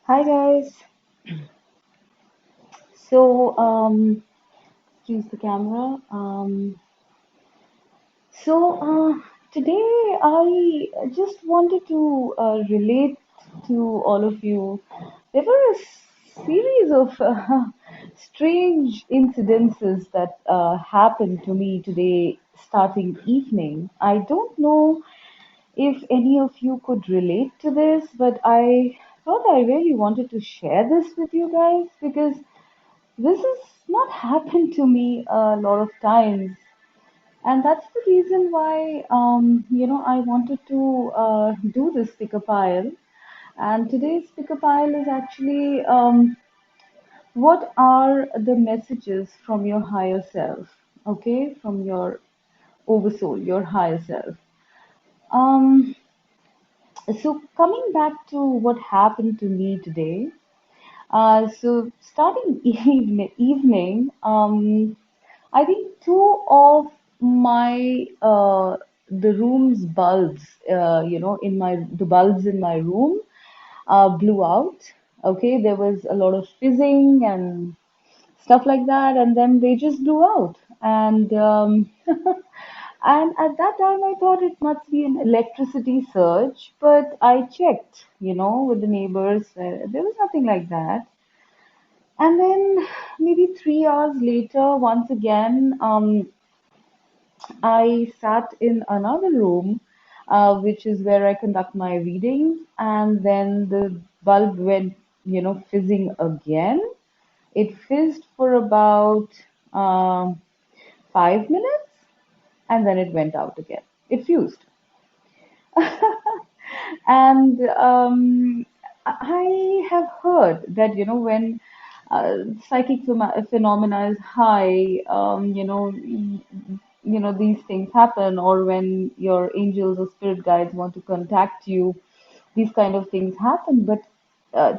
Hi guys. So, excuse the camera. So today I just wanted to relate to all of you. There were a series of strange incidences that happened to me today, starting evening. I don't know if any of you could relate to this, but I thought I really wanted to share this with you guys because this has not happened to me a lot of times, and that's the reason why I wanted to do this pick a pile. And today's pick a pile is actually what are the messages from your higher self? Okay, from your oversoul, your higher self. Um, so coming back to what happened to me today. So starting evening, I think two of my the room's bulbs, in my the bulbs in my room, blew out. Okay, there was a lot of fizzing and stuff like that, and then they just blew out. And and at that time, I thought it must be an electricity surge, but I checked, with the neighbors. There was nothing like that. And then maybe 3 hours later, once again, I sat in another room, which is where I conduct my readings, and then the bulb went, fizzing again. It fizzed for about 5 minutes, and then it went out again. It fused. And I have heard that, when psychic phenomena is high, these things happen, or when your angels or spirit guides want to contact you, these kind of things happen. But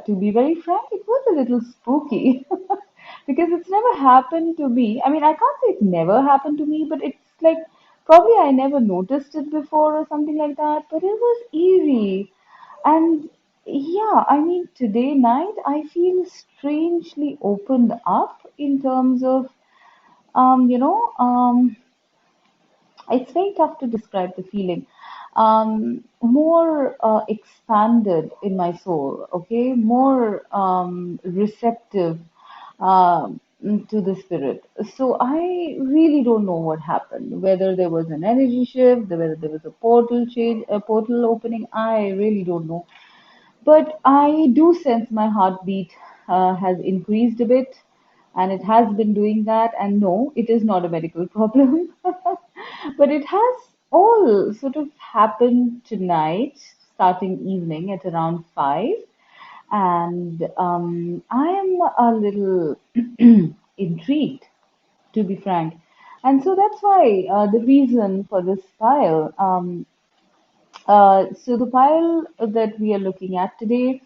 to be very frank, it was a little spooky because it's never happened to me. I mean, I can't say it never happened to me, but it's like probably I never noticed it before or something like that. But it was eerie. And yeah, I mean, today night I feel strangely opened up in terms of, um, you know, um, it's very tough to describe the feeling. More expanded in my soul, okay, more receptive to the spirit. So I really don't know what happened, whether there was an energy shift, whether there was a portal change, a portal opening. I really don't know. But I do sense my heartbeat has increased a bit, and it has been doing that. And no, it is not a medical problem, but it has all sort of happened tonight, starting evening at around 5. And I am a little intrigued, to be frank. And so that's why the reason for this file. So the pile that we are looking at today,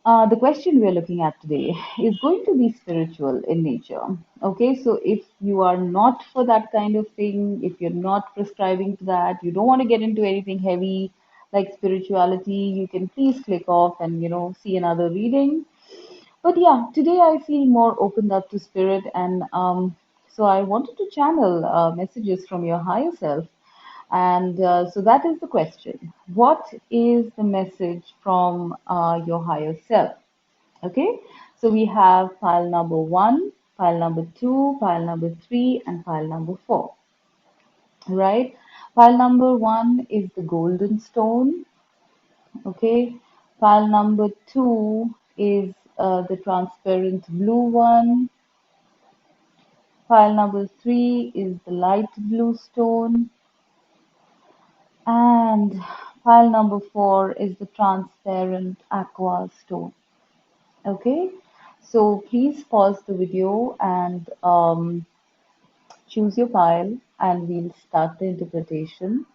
the question we are looking at today is going to be spiritual in nature. Okay, so if you are not for that kind of thing, if you're not prescribing to that, you don't want to get into anything heavy like spirituality, you can please click off and see another reading. But yeah, today I feel more opened up to spirit, and so I wanted to channel messages from your higher self. And so that is the question. What is the message from your higher self? Okay, so we have pile number one, pile number two, pile number three, and pile number four, right? Pile number one is the golden stone. Okay, pile number two is the transparent blue one. Pile number three is the light blue stone. And pile number four is the transparent aqua stone. Okay, so please pause the video and choose your pile, and we'll start the interpretation.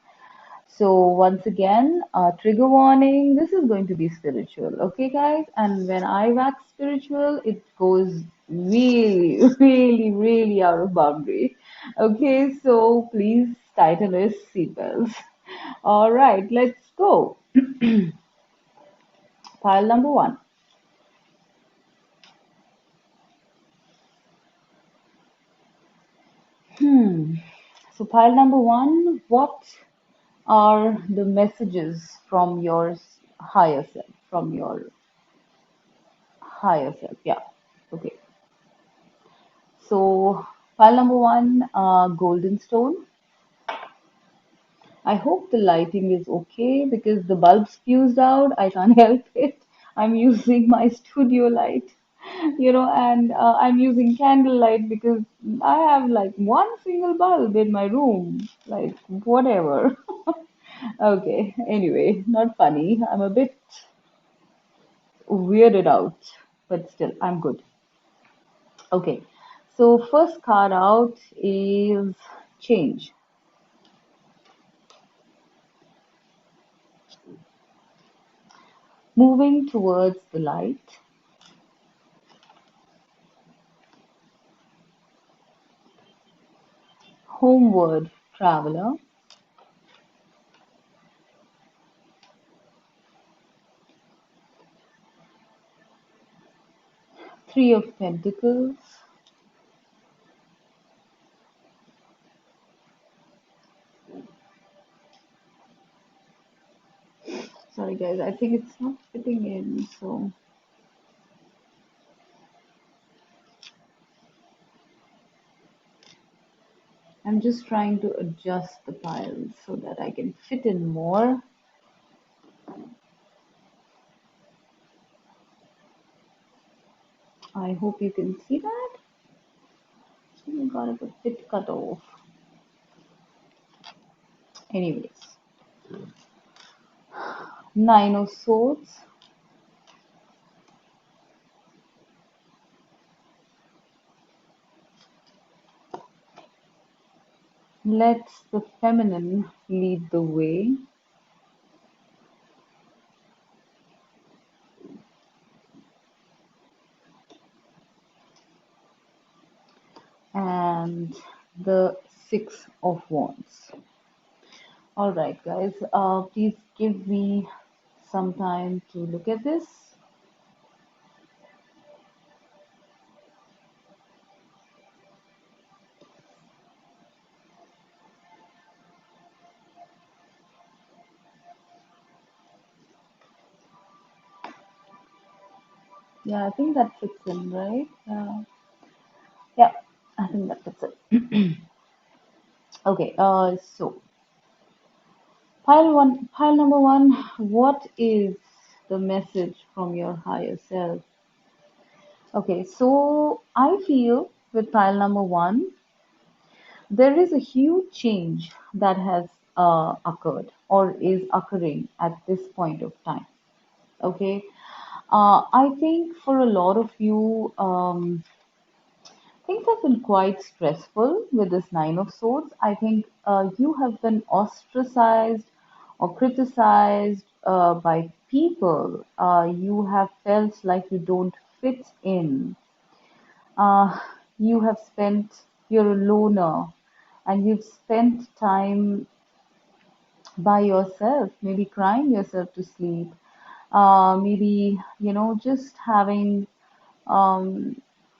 So once again, trigger warning, this is going to be spiritual, okay guys? And when I wax spiritual, it goes really, really, really out of boundary. Okay, so please tighten your seatbelts. All right, let's go. Pile number one. Hmm. So, pile number one, what are the messages from your higher self, from your higher self? Yeah. Okay. So, pile number one, golden stone. I hope the lighting is okay because the bulb's fused out. I can't help it. I'm using my studio light, and I'm using candlelight because I have like one single bulb in my room. Like, whatever. Okay, anyway, not funny. I'm a bit weirded out, but still, I'm good. Okay, so first card out is change, moving towards the light, homeward traveler, Three of Pentacles. Sorry, guys, I think it's not fitting in, so I'm just trying to adjust the piles so that I can fit in more. I hope you can see that. You got a bit cut off. Anyways, Nine of Swords. Let the feminine lead the way. And the Six of Wands. All right, guys, please give me some time to look at this. Yeah, I think that fits in, right? Yeah, I think that fits it. Okay, so pile number one, what is the message from your higher self? Okay, so I feel with pile number one, there is a huge change that has occurred or is occurring at this point of time. Okay, I think for a lot of you, things have been quite stressful with this Nine of Swords. I think you have been ostracized or criticized by people. You have felt like you don't fit in. Uh, you have spent, you're a loner, and you've spent time by yourself, maybe crying yourself to sleep, maybe, just having um,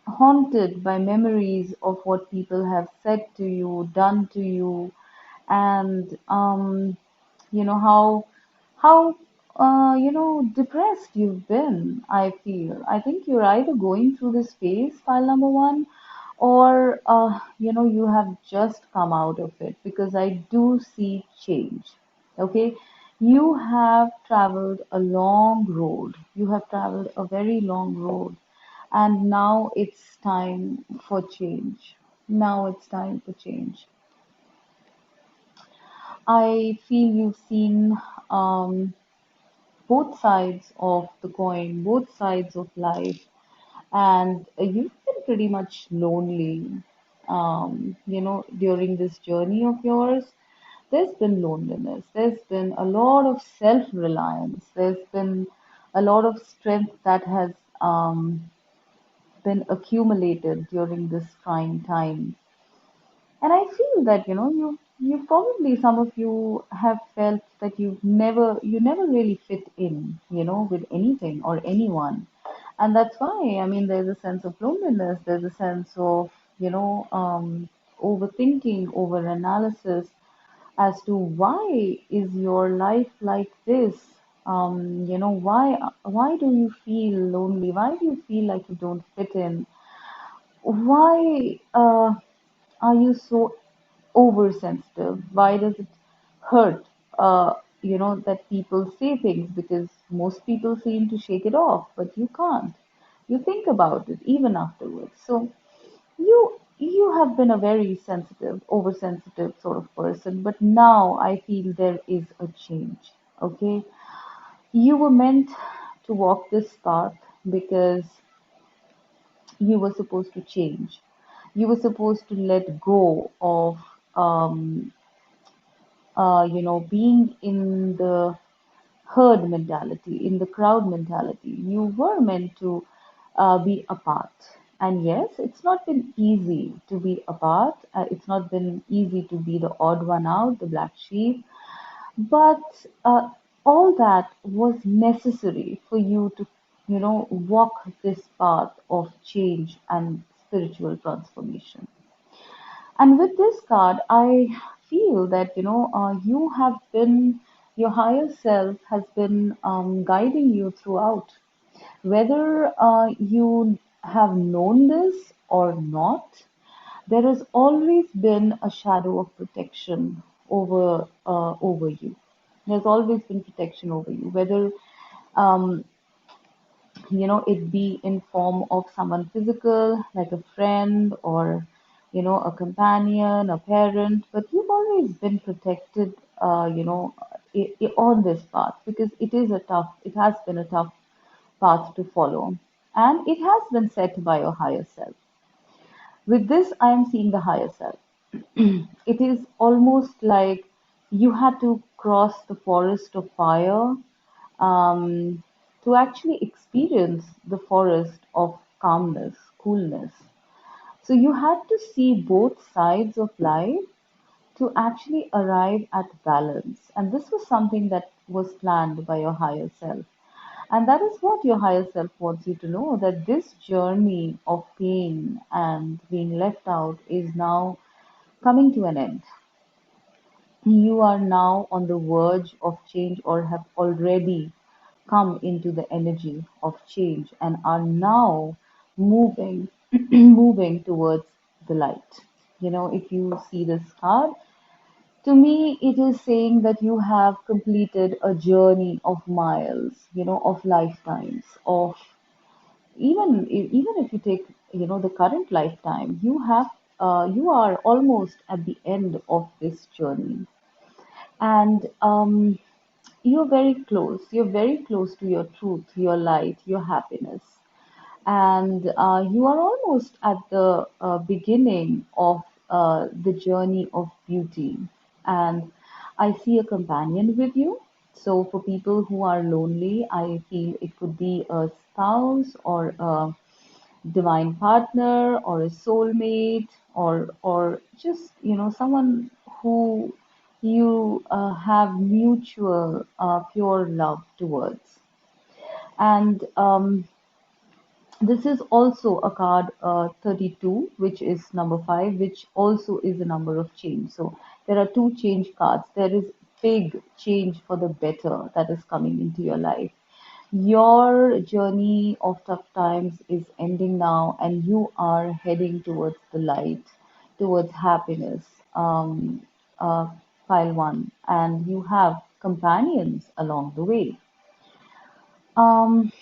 haunted by memories of what people have said to you, done to you, and how depressed you've been. I feel. I think you're either going through this phase, file number one, or you have just come out of it because I do see change. Okay, you have traveled a long road. You have traveled a very long road, and now it's time for change. Now it's time for change. I feel you've seen um, both sides of the coin, both sides of life, and you've been pretty much lonely. During this journey of yours, there's been loneliness, there's been a lot of self reliance, there's been a lot of strength that has been accumulated during this trying time. And I feel that, you probably, some of you have felt that you never really fit in, with anything or anyone. And that's why, I mean, there's a sense of loneliness, there's a sense of, you know, um, overthinking, over analysis as to why is your life like this? Why do you feel lonely? Why do you feel like you don't fit in? Why are you so oversensitive? Why does it hurt? That people say things, because most people seem to shake it off, but you can't. You think about it even afterwards. So you have been a very sensitive, oversensitive sort of person, but now I feel there is a change. Okay, you were meant to walk this path because you were supposed to change. You were supposed to let go of um, being in the herd mentality, in the crowd mentality. You were meant to be apart. And yes, it's not been easy to be apart. It's not been easy to be the odd one out, the black sheep. But all that was necessary for you to, walk this path of change and spiritual transformation. And with this card, I feel that, you have been, your higher self has been guiding you throughout. Whether you have known this or not, there has always been a shadow of protection over you. There's always been protection over you, whether um, it be in form of someone physical, like a friend or, a companion, a parent, but you've always been protected, on this path, because it has been a tough path to follow, and it has been set by your higher self. With this, I am seeing the higher self. It is almost like you had to cross the forest of fire, um, to actually experience the forest of calmness, coolness. So you had to see both sides of life to actually arrive at balance. And this was something that was planned by your higher self. And that is what your higher self wants you to know, that this journey of pain and being left out is now coming to an end. You are now on the verge of change, or have already come into the energy of change and are now moving moving towards the light. If you see this card, to me it is saying that you have completed a journey of miles, of lifetimes, of even if you take, the current lifetime, you are almost at the end of this journey. And you're very close. You're very close to your truth, your light, your happiness. And you are almost at the beginning of the journey of beauty. And I see a companion with you. So for people who are lonely, I feel it could be a spouse or a divine partner or a soulmate, or just, someone who you have mutual pure love towards. And this is also a card, 32, which is number 5, which also is a number of change. So there are two change cards. There is big change for the better that is coming into your life. Your journey of tough times is ending now, and you are heading towards the light, towards happiness. Uh, Pile one, and you have companions along the way. Um,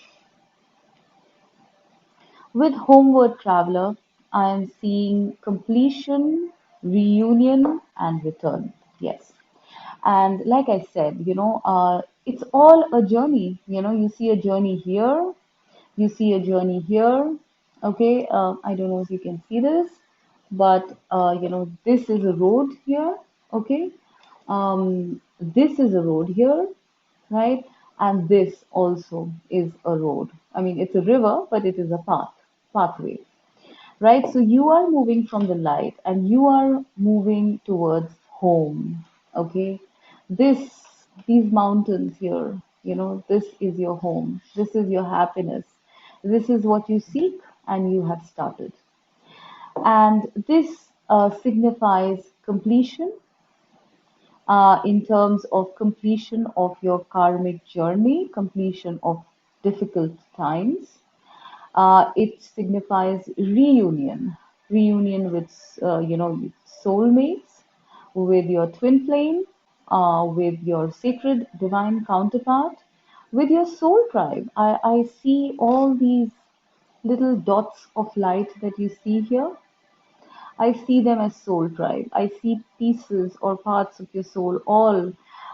With Homeward Traveler, I am seeing completion, reunion, and return. Yes. And like I said, it's all a journey. You see a journey here, you see a journey here. Okay. I don't know if you can see this, but, this is a road here. Okay. This is a road here, right? And this also is a road. I mean, it's a river, but it is a pathway, right? So you are moving from the light and you are moving towards home, okay? This, these mountains here, this is your home. This is your happiness. This is what you seek and you have started. And this signifies completion, in terms of completion of your karmic journey, completion of difficult times. It signifies reunion, reunion with soulmates, with your twin flame, with your sacred divine counterpart, with your soul tribe. I see all these little dots of light that you see here. I see them as soul tribe. I see pieces or parts of your soul all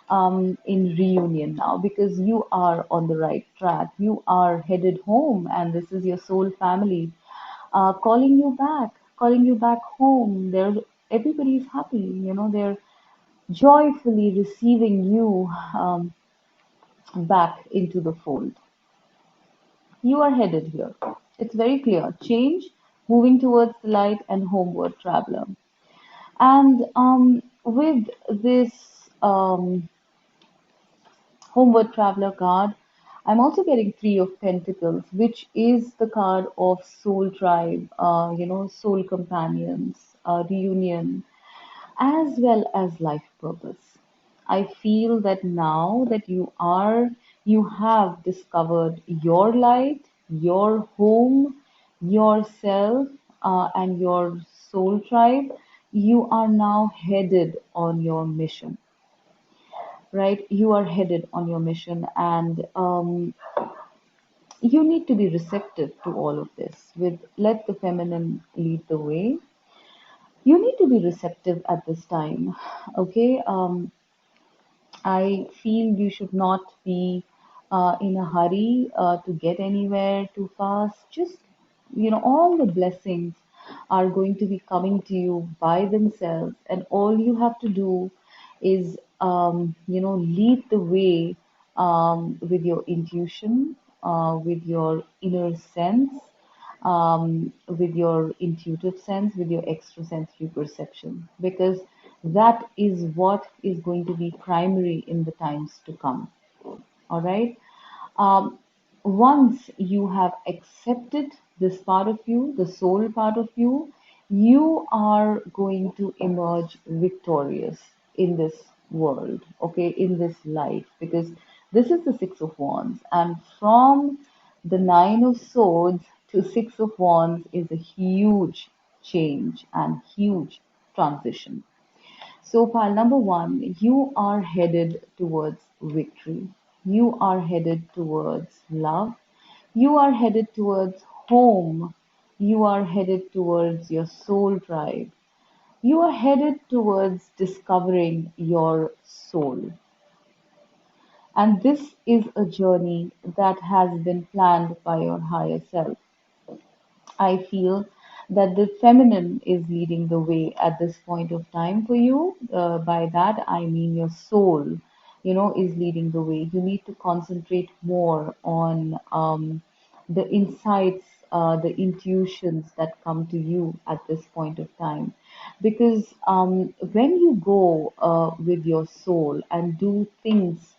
in reunion now because you are on the right track. You are headed home, and this is your soul family calling you back home. Everybody's happy, they're joyfully receiving you back into the fold. You are headed here. It's very clear. Change, moving towards the light, and homeward traveler. And with this homeward traveler card, I'm also getting Three of Pentacles, which is the card of soul tribe, soul companions, reunion, as well as life purpose. I feel that now that you have discovered your light, your home, yourself, and your soul tribe, you are now headed on your mission, right? You are headed on your mission, and you need to be receptive to all of this. With let the feminine lead the way, you need to be receptive at this time, okay? I feel you should not be in a hurry to get anywhere too fast. Just, all the blessings are going to be coming to you by themselves, and all you have to do is, lead the way with your intuition, with your inner sense, with your intuitive sense, with your extrasensory perception, because that is what is going to be primary in the times to come. All right. Um, Once you have accepted this part of you, the soul part of you, you are going to emerge victorious in this world, okay, in this life, because this is the Six of Wands, and from the Nine of Swords to Six of Wands is a huge change and huge transition. So, pile number one, you are headed towards victory. You are headed towards love. You are headed towards home. You are headed towards your soul tribe. You are headed towards discovering your soul. And this is a journey that has been planned by your higher self. I feel that the feminine is leading the way at this point of time for you. By that, I mean your soul, is leading the way. You need to concentrate more on the insights, the intuitions that come to you at this point of time. Because when you go with your soul and do things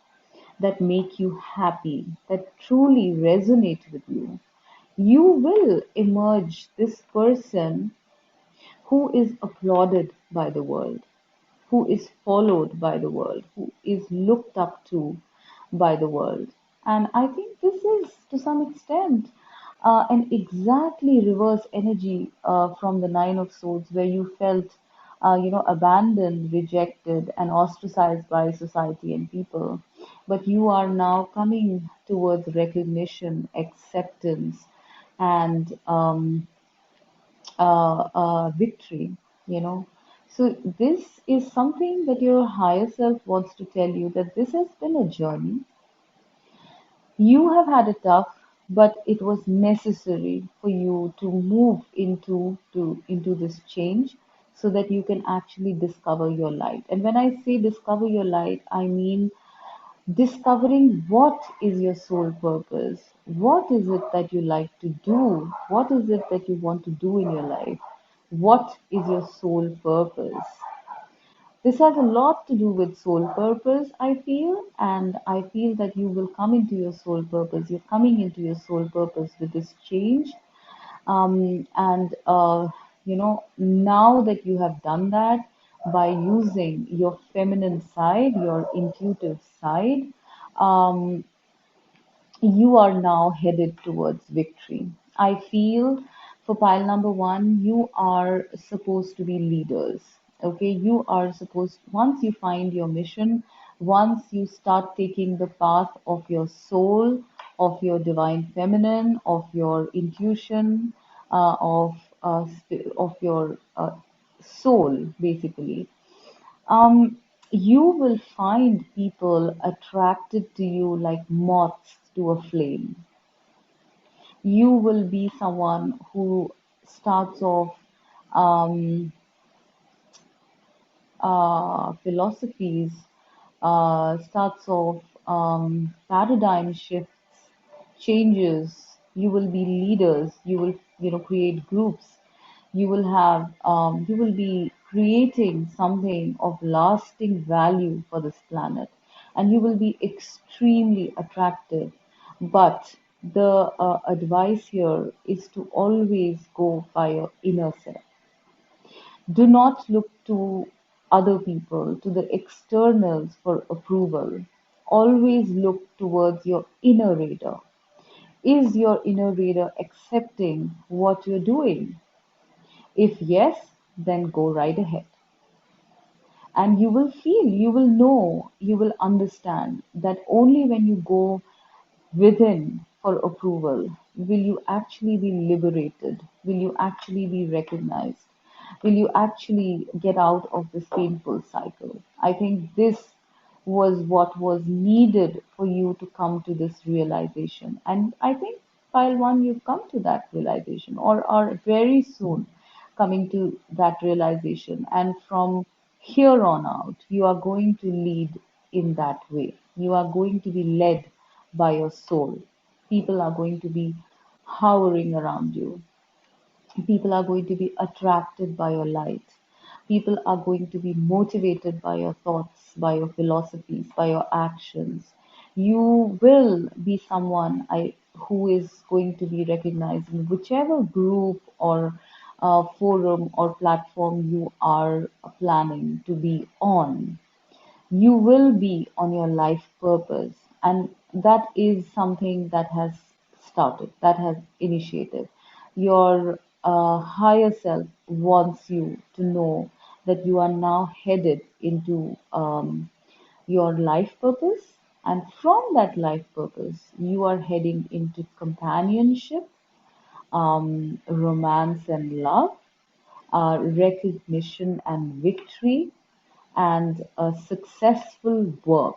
that make you happy, that truly resonate with you will emerge this person who is applauded by the world, who is followed by the world, who is looked up to by the world. And I think this is, to some extent, an exactly reverse energy from the Nine of Swords, where you felt, abandoned, rejected, and ostracized by society and people. But you are now coming towards recognition, acceptance, and victory, you know. So this is something that your higher self wants to tell you, that this has been a journey. You have had it tough, but it was necessary for you to move into this change so that you can actually discover your light. And when I say discover your light, I mean discovering what is your soul purpose. What is it that you like to do? What is it that you want to do in your life? What is your soul purpose? This has a lot to do with soul purpose, I feel, and I feel that you will come into your soul purpose. You're coming into your soul purpose with this change, and now that you have done that by using your feminine side, your intuitive side, um, you are now headed towards victory. I feel for pile number one, you are supposed to be leaders. Okay, you are supposed, once you find your mission, once you start taking the path of your soul, of your divine feminine, of your intuition, of your soul, basically, um, you will find people attracted to you like moths to a flame. You will be someone who starts off um, philosophies, starts off paradigm shifts, changes. You will be leaders. You will, create groups. You will be creating something of lasting value for this planet, and you will be extremely attractive. But the advice here is to always go by your inner self. Do not look to other people, to the externals for approval. Always look towards your inner radar. Is your inner radar accepting what you're doing? If yes, then go right ahead. And you will feel, you will know, you will understand that only when you go within for approval will you actually be liberated, will you actually be recognized, will you actually get out of this painful cycle. I think this was what was needed for you to come to this realization. And I think, pile one, you've come to that realization or are very soon coming to that realization. And from here on out, you are going to lead in that way. You are going to be led by your soul. People are going to be hovering around you. People are going to be attracted by your light. People are going to be motivated by your thoughts, by your philosophies, by your actions. You will be someone who is going to be recognized in whichever group or forum or platform you are planning to be on. You will be on your life purpose, and that is something that has started, that has initiated. Your higher self wants you to know that you are now headed into your life purpose, and from that life purpose you are heading into companionship, romance and love, recognition and victory, and a successful work.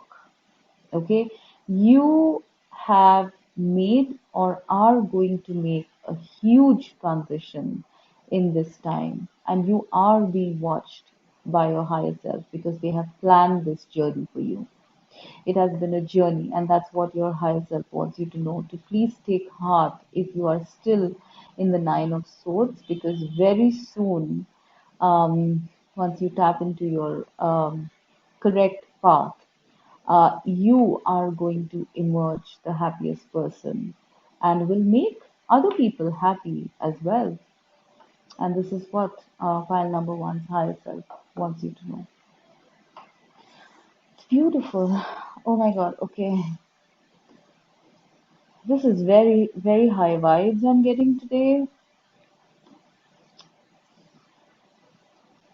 Okay, you have made or are going to make a huge transition in this time, and you are being watched by your higher self because they have planned this journey for you. It has been a journey, and that's what your higher self wants you to know. To please take heart if you are still in the Nine of Swords, because very soon, once you tap into your correct path, you are going to emerge the happiest person and will make other people happy as well. And this is what file number one's higher self wants you to know. It's beautiful. Oh my God. Okay. This is very, very high vibes I'm getting today.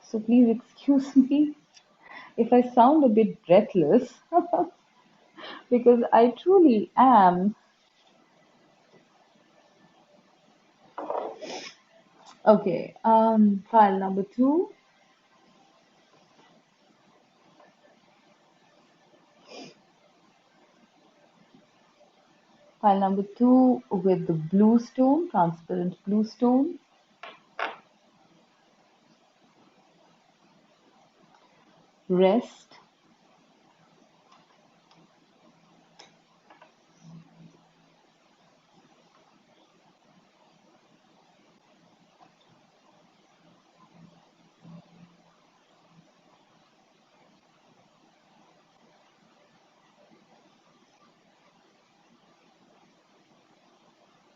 So please excuse me if I sound a bit breathless because I truly am. Okay, file number two. File number two with the blue stone, transparent blue stone. Rest.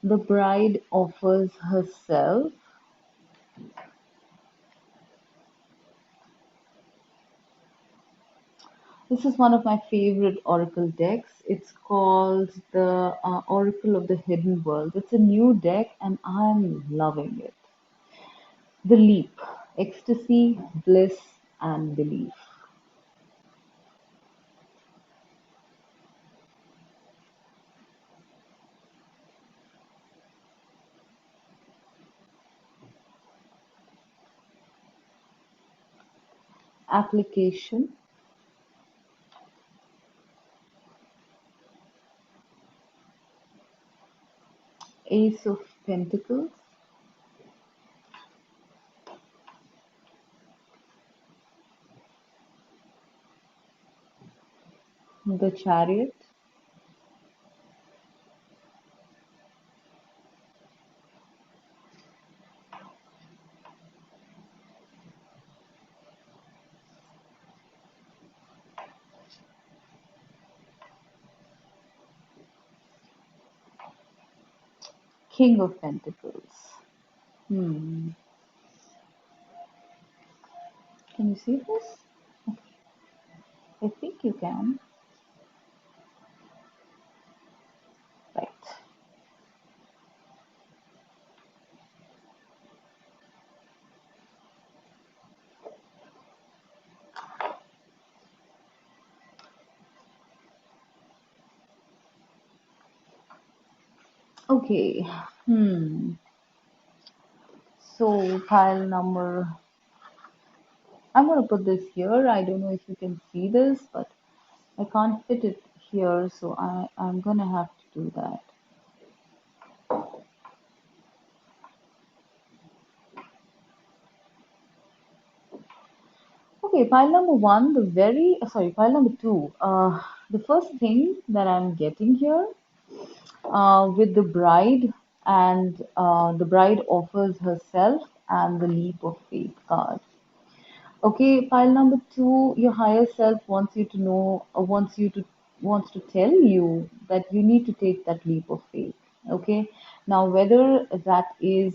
The bride offers herself This is one of my favorite Oracle decks. It's called the Oracle of the Hidden World. It's a new deck and I'm loving it. The Leap, Ecstasy, Bliss, and Belief. Application, Ace of Pentacles, the Chariot, King of Pentacles. Hmm. Can you see this? I think you can. Right. Okay. Hmm. So pile number, I'm gonna put this here. I don't know if you can see this, but I can't fit it here, so I'm gonna have to do that. Okay, pile number one, pile number two. The first thing that I'm getting here, with the bride, and the bride offers herself and the leap of faith card. Okay, pile number two, your higher self wants you to know, wants to tell you that you need to take that leap of faith. Okay, now whether that is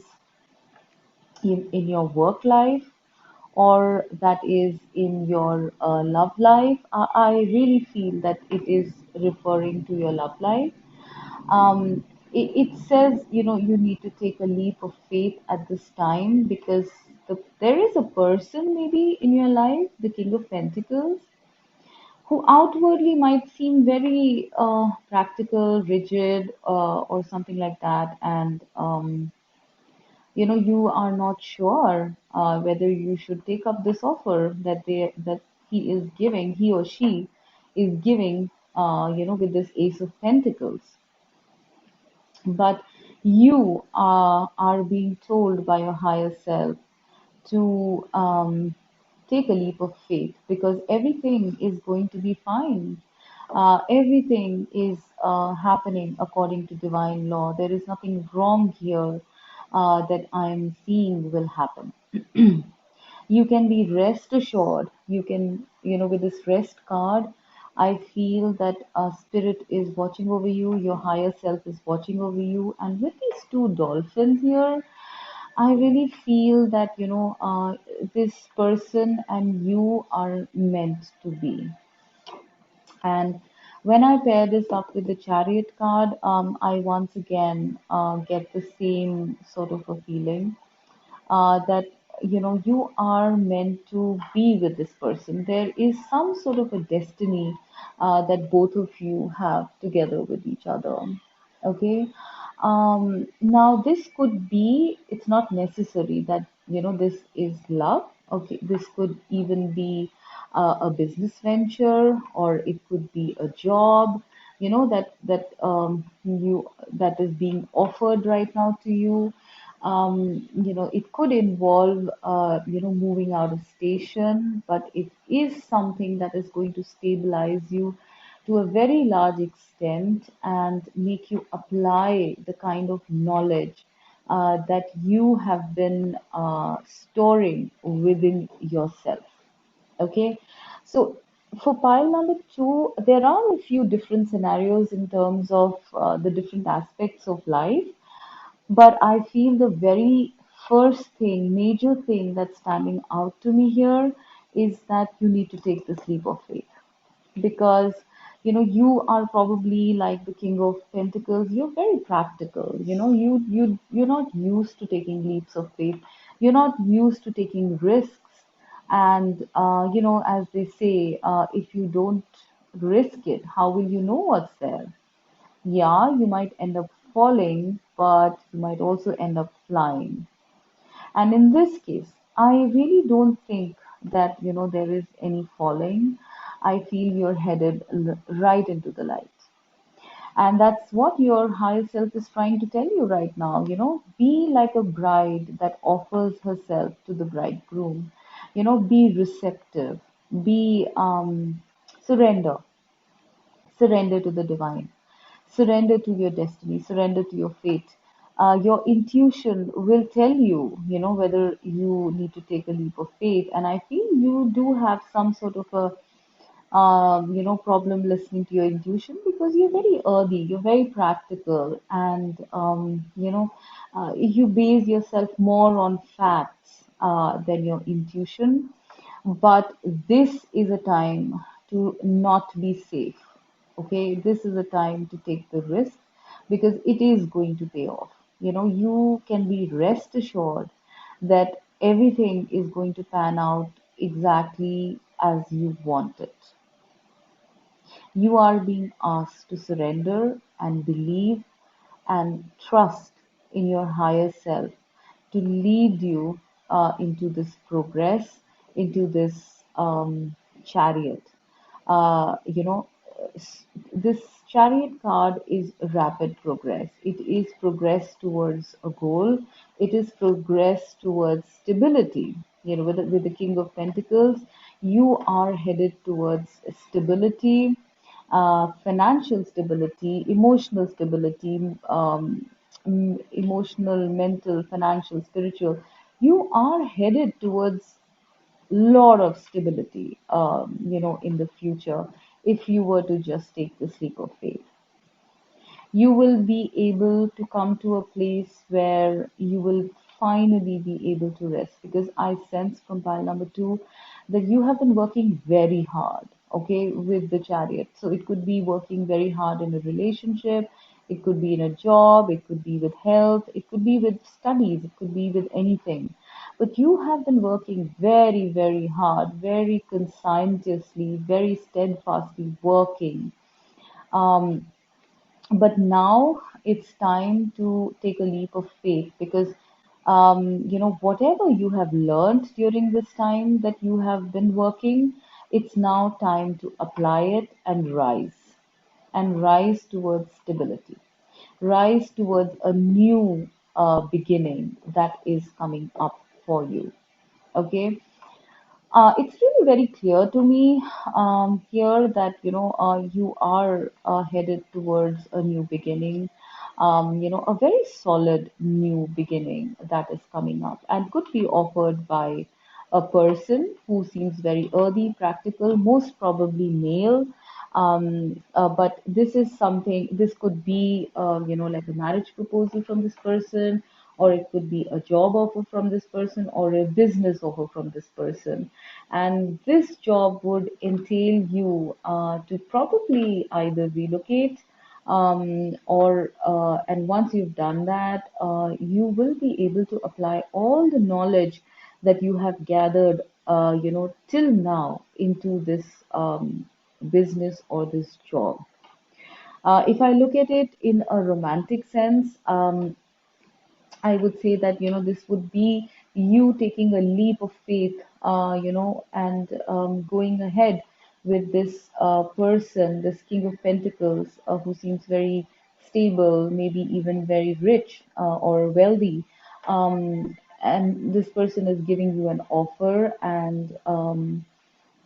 in your work life or that is in your love life, I really feel that it is referring to your love life. It says, you need to take a leap of faith at this time because there is a person maybe in your life, the King of Pentacles, who outwardly might seem very practical, rigid, or something like that. And, you are not sure whether you should take up this offer that he or she is giving, with this Ace of Pentacles. But you are being told by your higher self to take a leap of faith because everything is going to be fine. Everything is happening according to divine law. There is nothing wrong here that I'm seeing will happen. You can be rest assured. You can, with this rest card, I feel that spirit is watching over you, your higher self is watching over you. And with these two dolphins here, I really feel that, this person and you are meant to be. And when I pair this up with the chariot card, I once again get the same sort of a feeling that you are meant to be with this person. There is some sort of a destiny that both of you have together with each other. Okay. Now this could be, it's not necessary that this is love. Okay, this could even be a business venture, or it could be a job, that is being offered right now to you. It could involve, moving out of station, but it is something that is going to stabilize you to a very large extent and make you apply the kind of knowledge that you have been storing within yourself. Okay, so for pile number two, there are a few different scenarios in terms of the different aspects of life. But I feel the very first thing, major thing that's standing out to me here is that you need to take this leap of faith. because you are probably like the king of pentacles. You're very practical. You're not used to taking leaps of faith. You're not used to taking risks. And as they say, if you don't risk it, how will you know what's there? Yeah, you might end up falling, but you might also end up flying. And in this case, I really don't think that, there is any falling. I feel you're headed right into the light. And that's what your higher self is trying to tell you right now. Be like a bride that offers herself to the bridegroom. Be receptive, be surrender, surrender to the divine, surrender to your destiny, surrender to your fate. Your intuition will tell you, whether you need to take a leap of faith. And I feel you do have some sort of a problem listening to your intuition, because you're very earthy, you're very practical, and you base yourself more on facts than your intuition. But this is a time to not be safe. Okay, this is a time to take the risk, because it is going to pay off. You can be rest assured that everything is going to pan out exactly as you want it. You are being asked to surrender and believe and trust in your higher self to lead you into this progress, into this chariot. You know, this chariot card is rapid progress. It is progress towards a goal. It is progress towards stability. With the King of Pentacles, you are headed towards stability, financial stability, emotional stability, emotional, mental, financial, spiritual. You are headed towards lot of stability, in the future. If you were to just take this leap of faith, you will be able to come to a place where you will finally be able to rest, because I sense from pile number two that you have been working very hard, okay, with the chariot. So it could be working very hard in a relationship, it could be in a job, it could be with health, it could be with studies, it could be with anything. But you have been working very, very hard, very conscientiously, very steadfastly working. Um, but now it's time to take a leap of faith, because whatever you have learned during this time that you have been working, it's now time to apply it and rise towards stability, rise towards a new beginning that is coming up for you. Okay, it's really very clear to me here that you are headed towards a new beginning, a very solid new beginning that is coming up and could be offered by a person who seems very earthy, practical, most probably male. But this is something. This could be like a marriage proposal from this person, or it could be a job offer from this person, or a business offer from this person. And this job would entail you to probably either relocate, or and once you've done that, you will be able to apply all the knowledge that you have gathered, till now into this business or this job. If I look at it in a romantic sense, I would say that this would be you taking a leap of faith, and going ahead with this person, this King of Pentacles, who seems very stable, maybe even very rich or wealthy. And this person is giving you an offer, and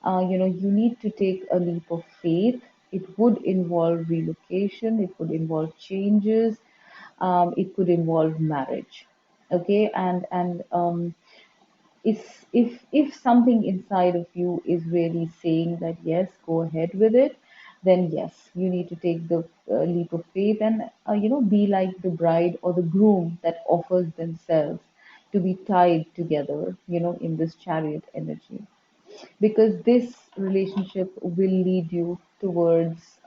you need to take a leap of faith. It would involve relocation, it would involve changes, it could involve marriage. Okay, and if something inside of you is really saying that yes, go ahead with it, then yes, you need to take the leap of faith and be like the bride or the groom that offers themselves to be tied together, in this chariot energy. because this relationship will lead you towards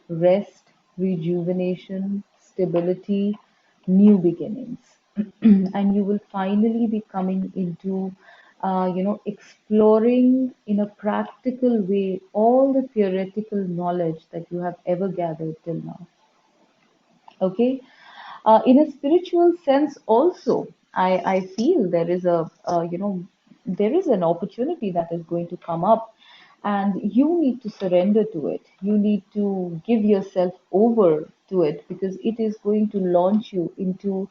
rest, rejuvenation, stability, new beginnings. And you will finally be coming into, exploring in a practical way all the theoretical knowledge that you have ever gathered till now. Okay, in a spiritual sense also, I feel there is there is an opportunity that is going to come up, and you need to surrender to it. You need to give yourself over to it, because it is going to launch you into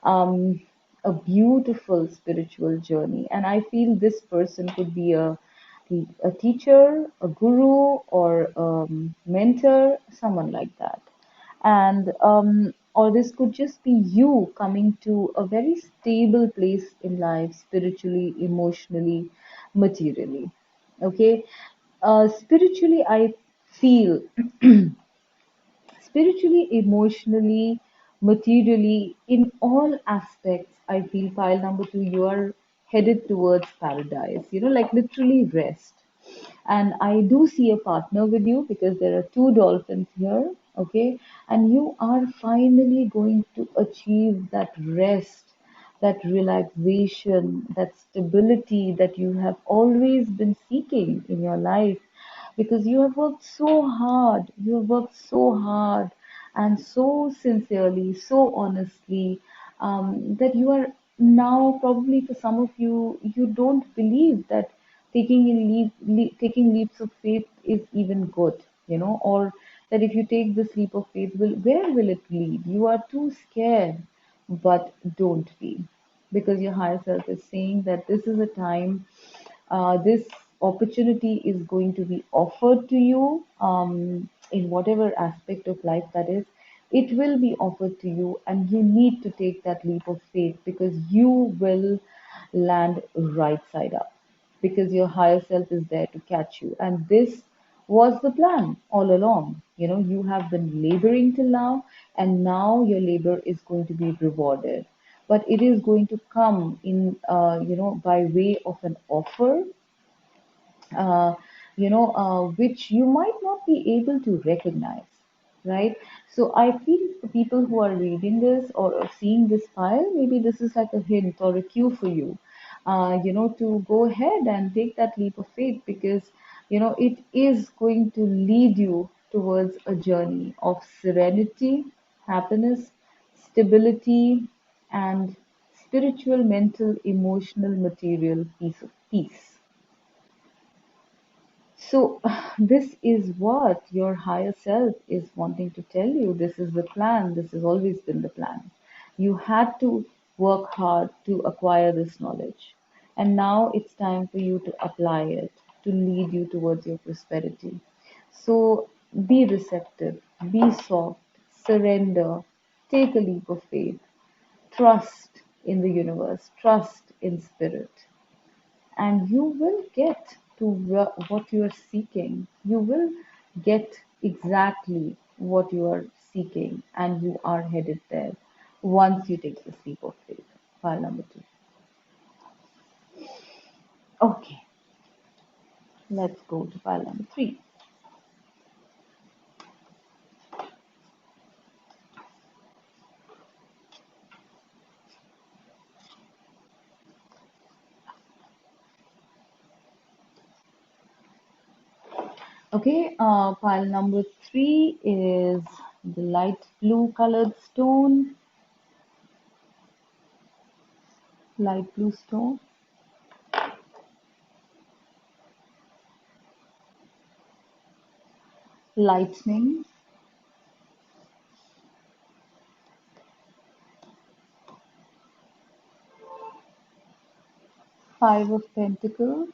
um, a beautiful spiritual journey. And I feel this person could be a teacher, a guru, or mentor, someone like that. And or this could just be you coming to a very stable place in life, spiritually, emotionally, materially. Okay, spiritually, I feel spiritually, emotionally, materially, in all aspects, I feel pile number two, you are headed towards paradise, like literally rest. And I do see a partner with you, because there are two dolphins here, okay? And you are finally going to achieve that rest, that relaxation, that stability that you have always been seeking in your life, because you have worked so hard, you have worked so hard and so sincerely, so honestly, that you are now, probably for some of you, you don't believe that taking leaps of faith is even good, or that if you take this leap of faith, where will it lead? You are too scared, but don't be, because your higher self is saying that this is a time, this opportunity is going to be offered to you, in whatever aspect of life that is. It will be offered to you, and you need to take that leap of faith, because you will land right side up, because your higher self is there to catch you. And this was the plan all along. You have been laboring till now, and now your labor is going to be rewarded. But it is going to come in, by way of an offer, uh, which you might not be able to recognize, right? So I feel for people who are reading this or seeing this file, maybe this is like a hint or a cue for you, to go ahead and take that leap of faith, because, it is going to lead you towards a journey of serenity, happiness, stability, and spiritual, mental, emotional, material peace. So, this is what your higher self is wanting to tell you. This is the plan. This has always been the plan. You had to work hard to acquire this knowledge. And now it's time for you to apply it to lead you towards your prosperity. So, be receptive, be soft, surrender, take a leap of faith, trust in the universe, trust in spirit, and you will get to what you are seeking. You will get exactly what you are seeking, and you are headed there once you take the leap of faith. File number two. Okay, let's go to file number three. Okay, pile number three is the light blue colored stone, light blue stone, lightning, five of pentacles,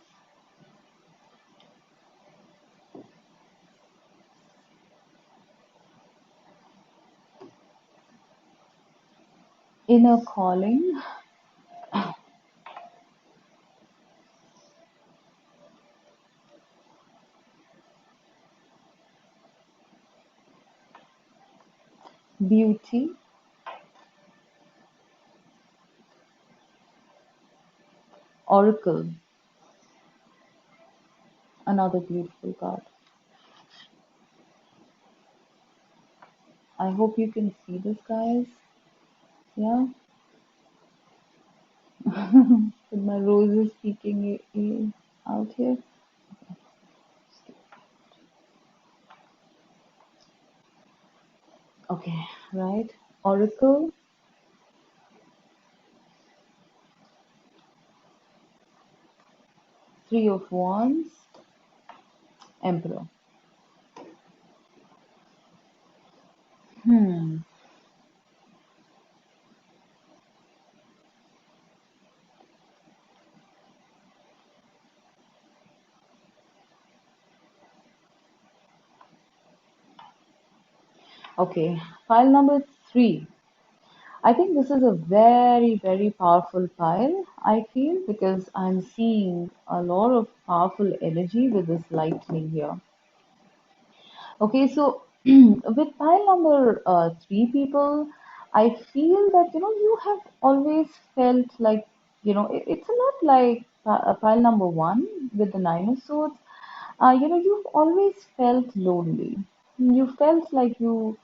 inner calling, beauty, oracle. Another beautiful card. I hope you can see this, guys. Yeah. With my roses peeking out here. Okay, right. Oracle, Three of Wands, Emperor. Hmm. Okay, pile number three. I think this is a very, very powerful pile, I feel, because I'm seeing a lot of powerful energy with this lightning here. Okay, so with pile number three people, I feel that you have always felt like it's a lot like pile number one with the Nine of Swords. You've always felt lonely. You felt like you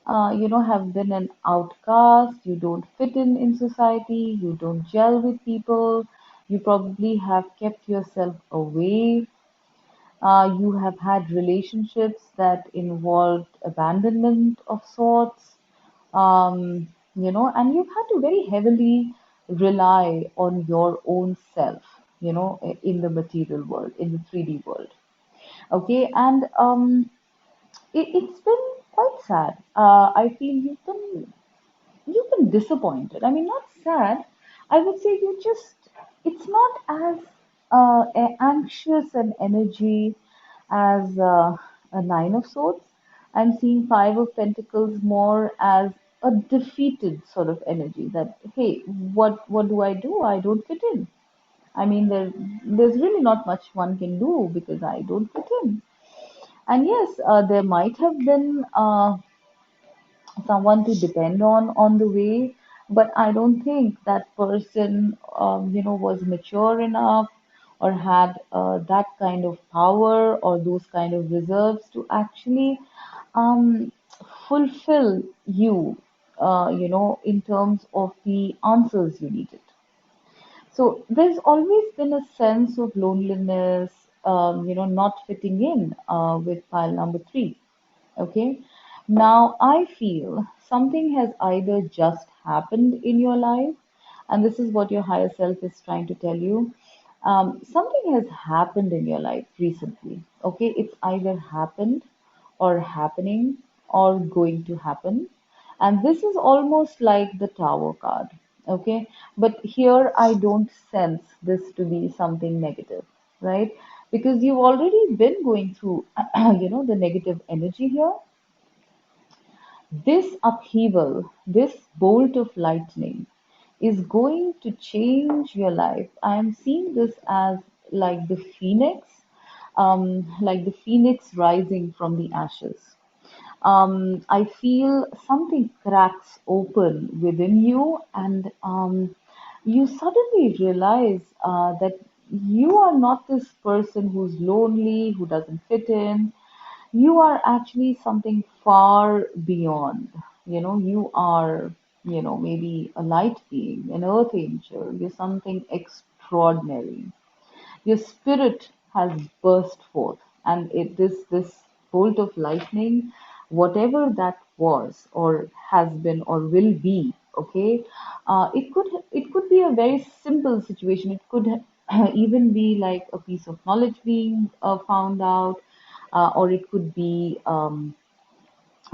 have been an outcast. You don't fit in society. You don't gel with people. You probably have kept yourself away. You have had relationships that involved abandonment of sorts, and you've had to very heavily rely on your own self, in the material world, in the 3D world. Okay, and it's been quite sad. I feel you've been disappointed. I mean, not sad. I would say it's not as anxious an energy as a Nine of Swords. I'm seeing Five of Pentacles more as a defeated sort of energy that, hey, what do I do? I don't fit in. I mean, there's really not much one can do because I don't fit in. And yes, there might have been someone to depend on the way, but I don't think that person was mature enough or had that kind of power or those kind of reserves to actually um, fulfill you, in terms of the answers you needed. So there's always been a sense of loneliness, not fitting in with pile number three. Okay. Now I feel something has either just happened in your life, and this is what your higher self is trying to tell you. Something has happened in your life recently. Okay. It's either happened or happening or going to happen. And this is almost like the Tower card. Okay. But here I don't sense this to be something negative, right? Because you've already been going through, the negative energy here. This upheaval, this bolt of lightning, is going to change your life. I am seeing this as like the phoenix rising from the ashes. I feel something cracks open within you, and you suddenly realize that you are not this person who's lonely, who doesn't fit in. You are actually something far beyond. You are, maybe a light being, an earth angel. You're something extraordinary. Your spirit has burst forth, and this bolt of lightning, whatever that was or has been or will be, okay, it could be a very simple situation. It could even be like a piece of knowledge being found out, or it could be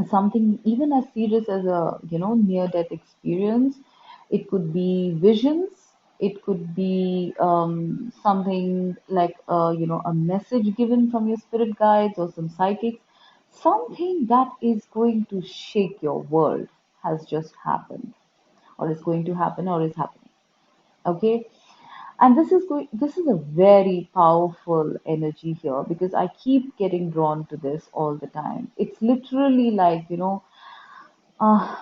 something even as serious as a near death experience. It could be visions. It could be something like a message given from your spirit guides or some psychics. Something that is going to shake your world has just happened, or is going to happen, or is happening. Okay, and this is a very powerful energy here because I keep getting drawn to this all the time. It's literally like uh,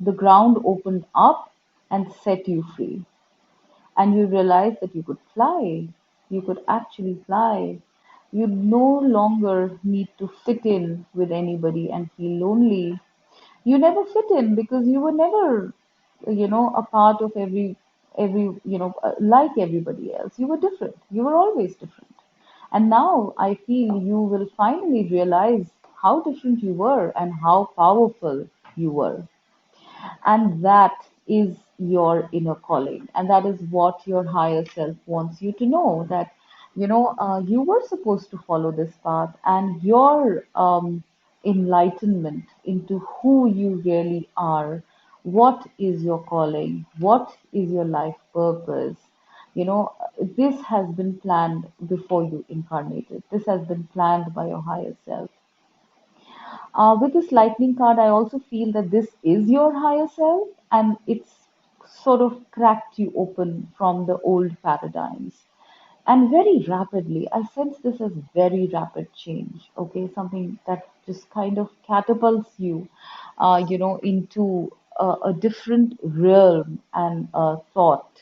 the ground opened up and set you free, and you realized that you could fly. You could actually fly. You no longer need to fit in with anybody and feel lonely. You never fit in because you were never, a part of like everybody else. You were different. You were always different. And now I feel you will finally realize how different you were and how powerful you were. And that is your inner calling. And that is what your higher self wants you to know, that, you were supposed to follow this path, and your enlightenment into who you really are. What is your calling? What is your life purpose? You know, this has been planned before you incarnated. This has been planned by your higher self. With this lightning card, I also feel that this is your higher self, and it's sort of cracked you open from the old paradigms. And very rapidly, I sense this as very rapid change, okay? Something that just kind of catapults you, into a different realm and thought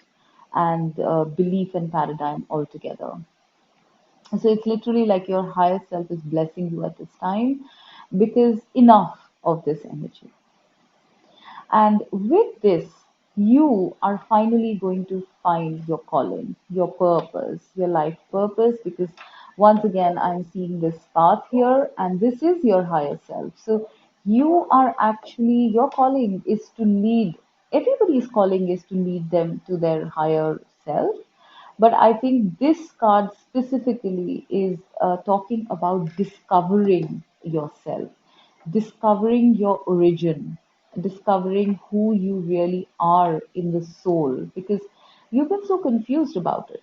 and belief and paradigm altogether. So it's literally like your higher self is blessing you at this time because enough of this energy. And with this, you are finally going to find your calling, your purpose, your life purpose, because once again, I'm seeing this path here, and this is your higher self. So you are actually, your calling is to lead, everybody's calling is to lead them to their higher self. But I think this card specifically is talking about discovering yourself, discovering your origin, discovering who you really are in the soul, because you've been so confused about it.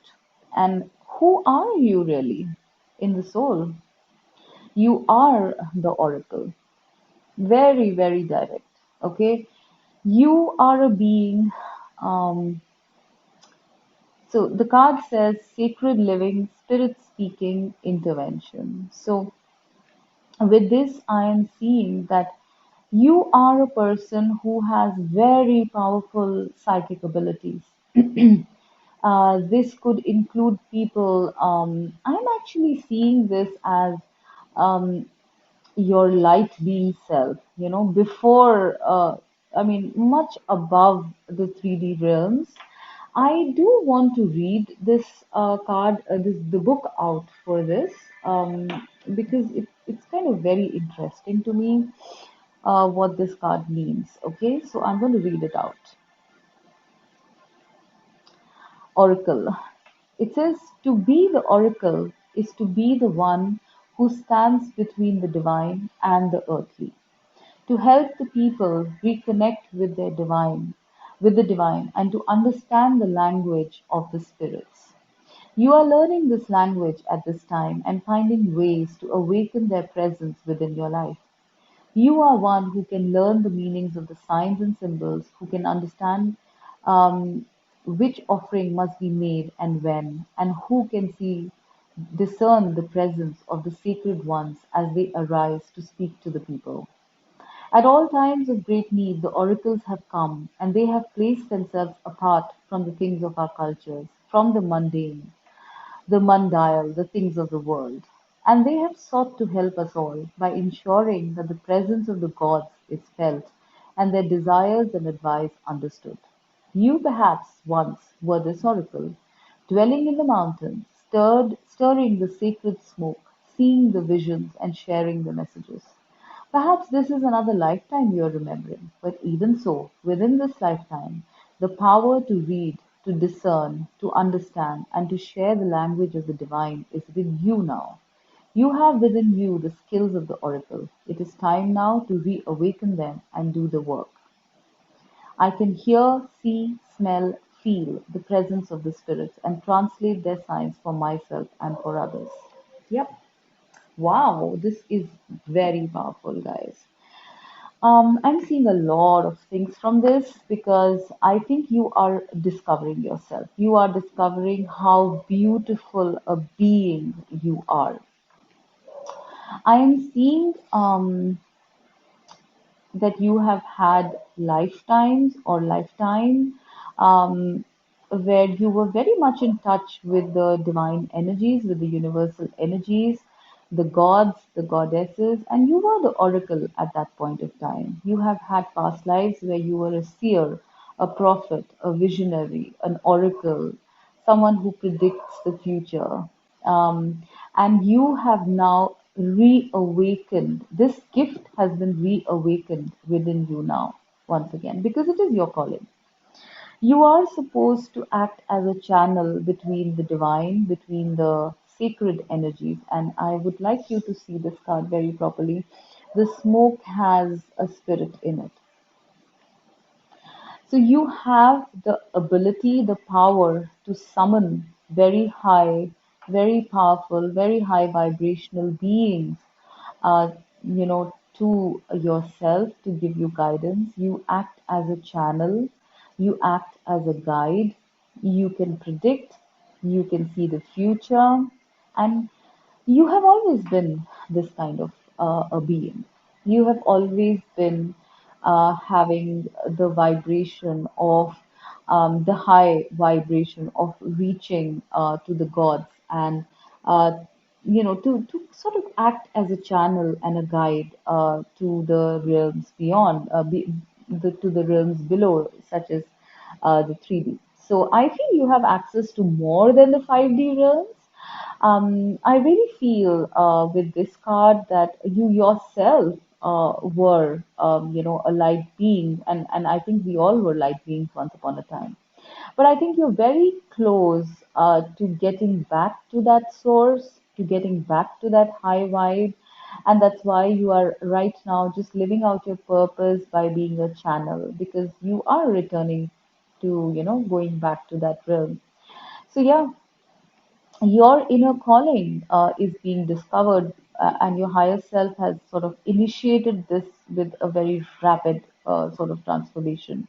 And who are you really in the soul? You are the oracle. Very, very direct. Okay. You are a being. Um, so the card says sacred living, spirit speaking, intervention. So with this, I am seeing that you are a person who has very powerful psychic abilities. This could include people. I'm actually seeing this as um, your light being self, before, much above the 3D realms. I do want to read this the book out for this, um, because it's kind of very interesting to me what this card means. Okay, so I'm going to read it out. Oracle. It says to be the oracle is to be the one who stands between the divine and the earthly, to help the people reconnect with the divine, and to understand the language of the spirits. You are learning this language at this time and finding ways to awaken their presence within your life. You are one who can learn the meanings of the signs and symbols, who can understand um, which offering must be made and when, and who can discern the presence of the sacred ones as they arise to speak to the people. At all times of great need, the oracles have come, and they have placed themselves apart from the things of our cultures, from the mundane, the mundane, the things of the world. And they have sought to help us all by ensuring that the presence of the gods is felt and their desires and advice understood. You perhaps once were this oracle, dwelling in the mountains, stirring the sacred smoke, seeing the visions and sharing the messages. Perhaps this is another lifetime you are remembering, but even so, within this lifetime, the power to read, to discern, to understand, and to share the language of the divine is with you now. You have within you the skills of the oracle. It is time now to reawaken them and do the work. I can hear, see, smell, feel the presence of the spirits and translate their signs for myself and for others. Yep. Wow, this is very powerful, guys. I'm seeing a lot of things from this because I think you are discovering yourself. You are discovering how beautiful a being you are. I am seeing that you have had lifetimes or lifetime. Um, where you were very much in touch with the divine energies, with the universal energies, the gods, the goddesses, and you were the oracle at that point of time. You have had past lives where you were a seer, a prophet, a visionary, an oracle, someone who predicts the future. Um, and you have now reawakened. This gift has been reawakened within you now, once again, because it is your calling. You are supposed to act as a channel between the divine, between the sacred energies. And I would like you to see this card very properly. The smoke has a spirit in it. So you have the ability, the power to summon very high, very powerful, very high vibrational beings, uh, to yourself to give you guidance. You act as a channel, you act as a guide, you can predict, you can see the future, and you have always been this kind of a being. You have always been having the vibration of the high vibration of reaching to the gods and to sort of act as a channel and a guide to the realms beyond, to the realms below, such as the 3D. So I feel you have access to more than the 5D realms. I really feel with this card that you yourself were, a light being, and I think we all were light beings once upon a time. But I think you're very close to getting back to that source, to getting back to that high vibe. And that's why you are right now just living out your purpose by being a channel, because you are returning to, going back to that realm. So, yeah, your inner calling is being discovered, and your higher self has sort of initiated this with a very rapid sort of transformation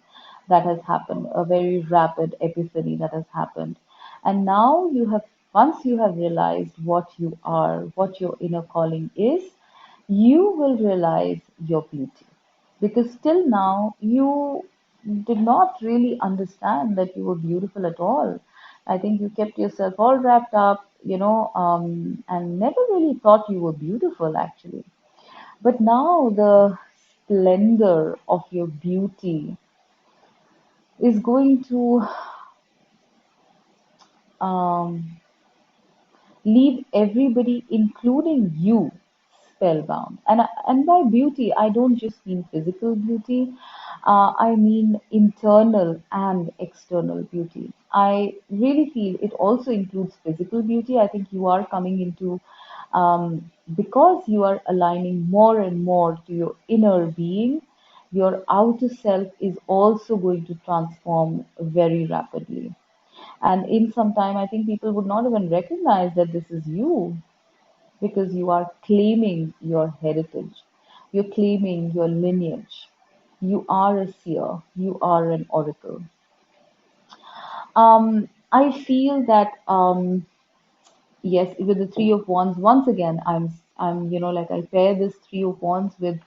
that has happened, a very rapid epiphany that has happened. And now you have, once you have realized what you are, what your inner calling is, you will realize your beauty, because till now you did not really understand that you were beautiful at all. I think you kept yourself all wrapped up, and never really thought you were beautiful actually. But now the splendor of your beauty is going to um, leave everybody, including you, spellbound. And by beauty, I don't just mean physical beauty. I mean internal and external beauty. I really feel it also includes physical beauty. I think you are coming into, because you are aligning more and more to your inner being, your outer self is also going to transform very rapidly. And in some time, I think people would not even recognize that this is you, because you are claiming your heritage. You're claiming your lineage. You are a seer. You are an oracle. I feel that yes, with the Three of Wands, once again, I'm, like I pair this Three of Wands with,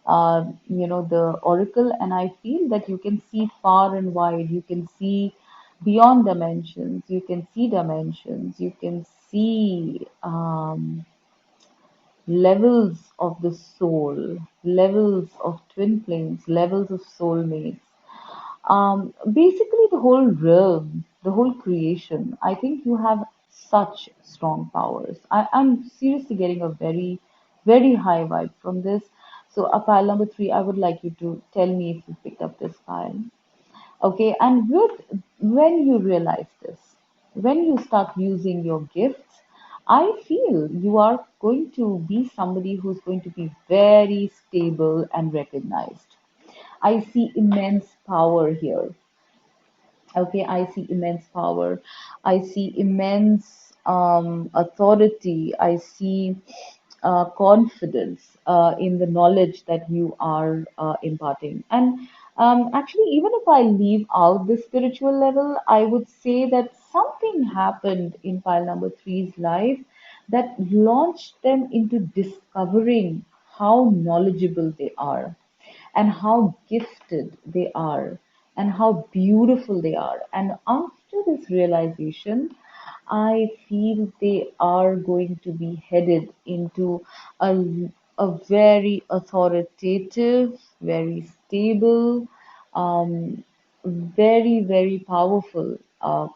the Oracle, and I feel that you can see far and wide. You can see beyond dimensions. You can see dimensions. You can see levels of the soul, levels of twin flames, levels of soulmates. Basically, the whole realm, the whole creation. I think you have such strong powers. I'm seriously getting a very, very high vibe from this. So, a pile number three, I would like you to tell me if you picked up this pile. Okay, and when you realize this, when you start using your gifts, I feel you are going to be somebody who's going to be very stable and recognized. I see immense power here. Okay, I see immense power. I see immense authority. I see confidence in the knowledge that you are imparting. And actually, even if I leave out the spiritual level, I would say that something happened in pile number three's life that launched them into discovering how knowledgeable they are, and how gifted they are, and how beautiful they are. And after this realization, I feel they are going to be headed into a, a very authoritative, very stable, um, very, very powerful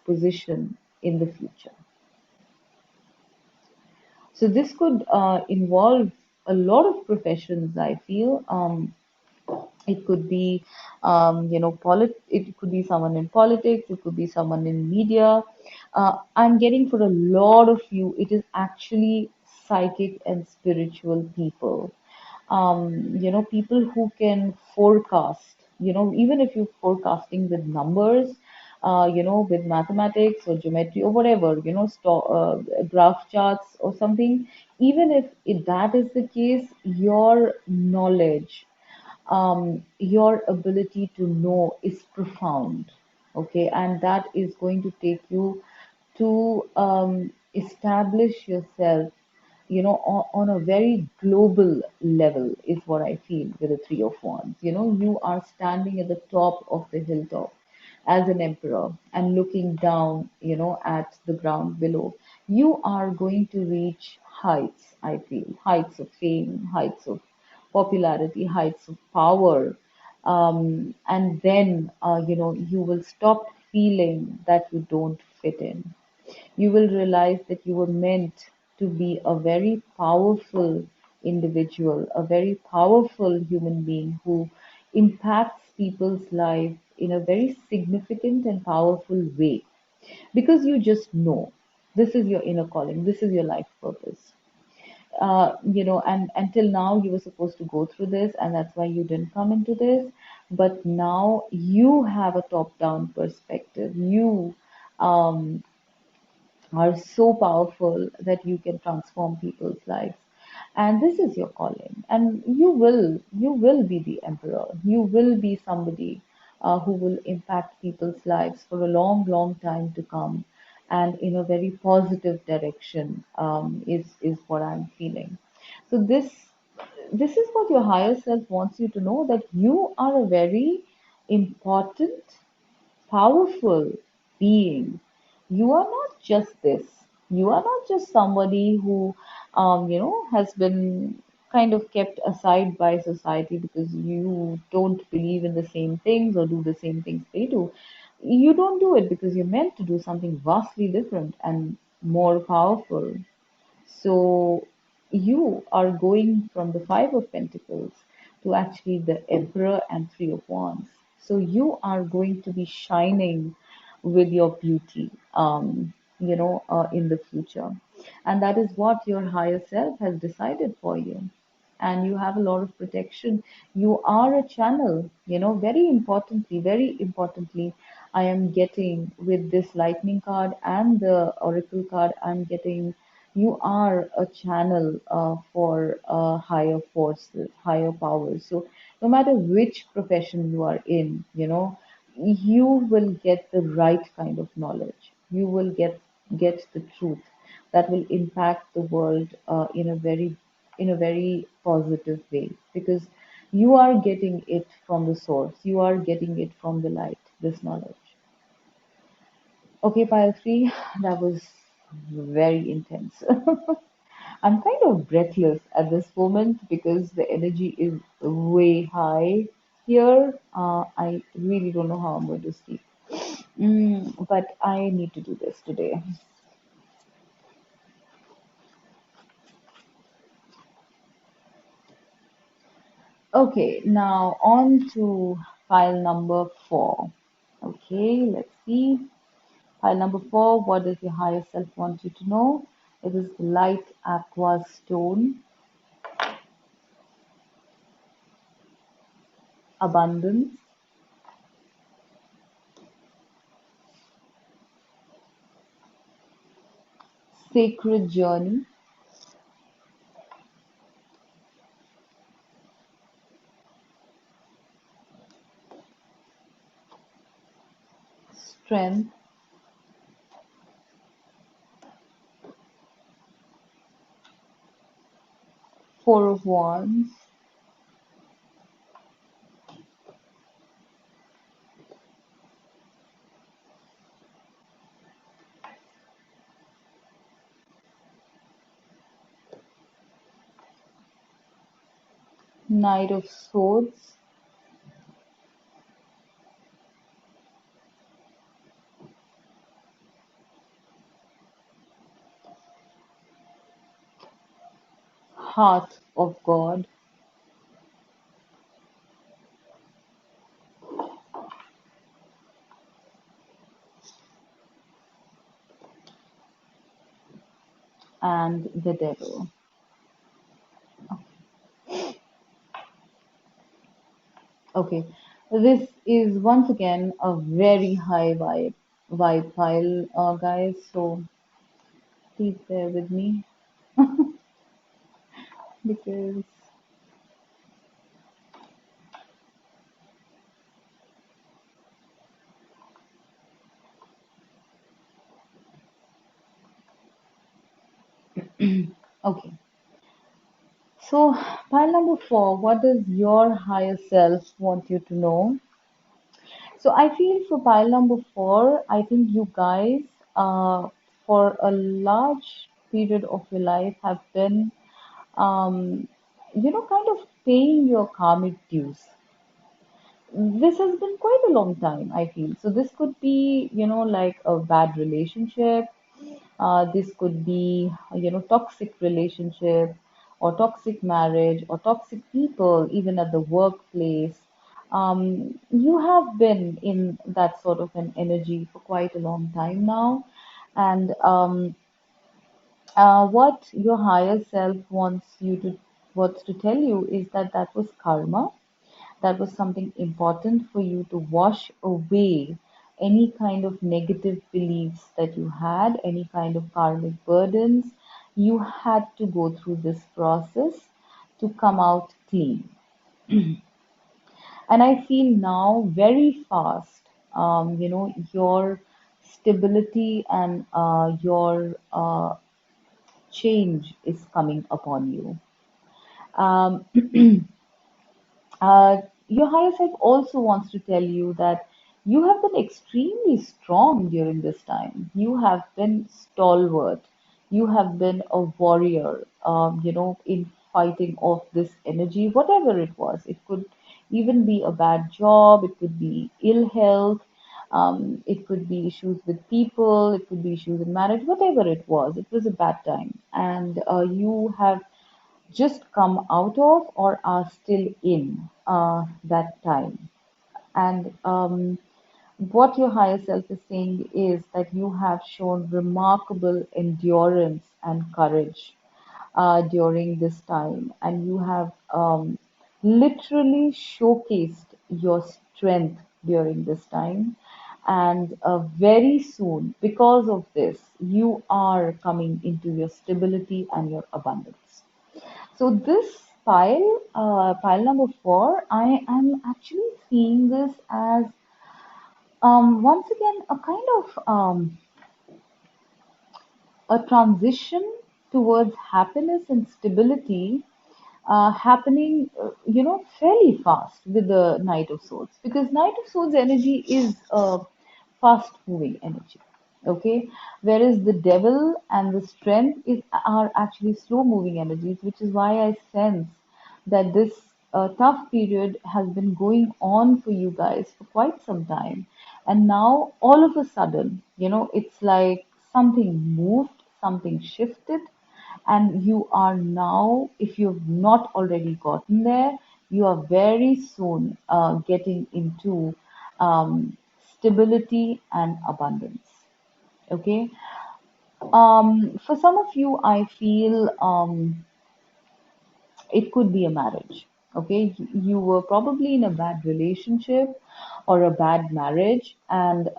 position in the future. So this could involve a lot of professions, I feel. It could be, it could be someone in politics, it could be someone in media. I'm getting for a lot of you, it is actually psychic and spiritual people. People who can forecast, even if you're forecasting with numbers, with mathematics or geometry or whatever, graph charts or something, even if that is the case, your knowledge, your ability to know is profound. Okay, and that is going to take you to establish yourself, on a very global level, is what I feel with the Three of Wands. You are standing at the top of the hilltop as an emperor and looking down, at the ground below. You are going to reach heights, I feel, heights of fame, heights of popularity, heights of power. And then, you will stop feeling that you don't fit in. You will realize that you were meant to be a very powerful individual, a very powerful human being who impacts people's life in a very significant and powerful way, because you just know this is your inner calling, this is your life purpose. And until now you were supposed to go through this, and that's why you didn't come into this. But now you have a top down perspective. You um, are so powerful that you can transform people's lives, and this is your calling, and you will be the emperor. You will be somebody who will impact people's lives for a long, long time to come, and in a very positive direction, is what I'm feeling. So this is what your higher self wants you to know, that you are a very important, powerful being. You are not just this. You are not just somebody who, has been kind of kept aside by society because you don't believe in the same things or do the same things they do. You don't do it because you're meant to do something vastly different and more powerful. So you are going from the Five of Pentacles to actually the Emperor and Three of Wands. So you are going to be shining with your beauty, in the future. And that is what your higher self has decided for you. And you have a lot of protection. You are a channel, very importantly, I am getting with this lightning card and the oracle card, I'm getting you are a channel for higher forces, higher powers. So no matter which profession you are in, you will get the right kind of knowledge. You will get the truth that will impact the world in a very positive way, because you are getting it from the source. You are getting it from the light. This knowledge. Okay, pile three. That was very intense. I'm kind of breathless at this moment because the energy is way high here. I really don't know how I'm going to sleep. But I need to do this today. Okay, now on to file number four. Okay, let's see. File number four, what does your higher self want you to know? It is the light aqua stone, abundance, sacred journey, strength, four of wands, Knight of Swords, Heart of God, and the Devil. Okay, this is once again a very high vibe file, guys. So please bear with me because okay. So pile number 4, what does your higher self want you to know? So I feel for pile number 4, I think you guys, for a large period of your life, have been, um, kind of paying your karmic dues. This has been quite a long time, I feel. So this could be, like a bad relationship. This could be, toxic relationship or toxic marriage or toxic people, even at the workplace. You have been in that sort of an energy for quite a long time now. And what your higher self wants to tell you is that that was karma, that was something important for you to wash away any kind of negative beliefs that you had, any kind of karmic burdens. You had to go through this process to come out clean. And I feel now very fast, your stability and your change is coming upon you. Um, Uh, your higher self also wants to tell you that you have been extremely strong during this time. You have been stalwart. You have been a warrior, in fighting off this energy, whatever it was. It could even be a bad job, it could be ill health, it could be issues with people, it could be issues in marriage, whatever it was. It was a bad time. And you have just come out of or are still in that time. And what your higher self is saying is that you have shown remarkable endurance and courage during this time, and you have literally showcased your strength during this time. And very soon, because of this, you are coming into your stability and your abundance. So this pile number 4, I am actually seeing this as once again a kind of a transition towards happiness and stability happening, fairly fast with the Knight of Swords, because Knight of Swords energy is a fast moving energy. Okay, whereas the Devil and the Strength are actually slow moving energies, which is why I sense that this tough period has been going on for you guys for quite some time. And now, all of a sudden, it's like something moved, something shifted, and you are now, if you've not already gotten there, you are very soon getting into stability and abundance. Okay. For some of you, I feel it could be a marriage. Okay, you were probably in a bad relationship or a bad marriage, and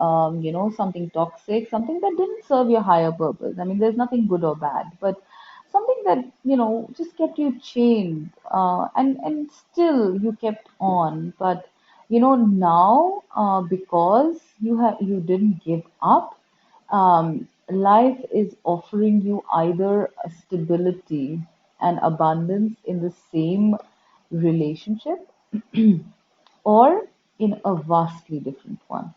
something toxic, something that didn't serve your higher purpose. I mean, there's nothing good or bad, but something that just kept you chained, and still you kept on. But now, because you didn't give up, life is offering you either a stability and abundance in the same relationship or in a vastly different one.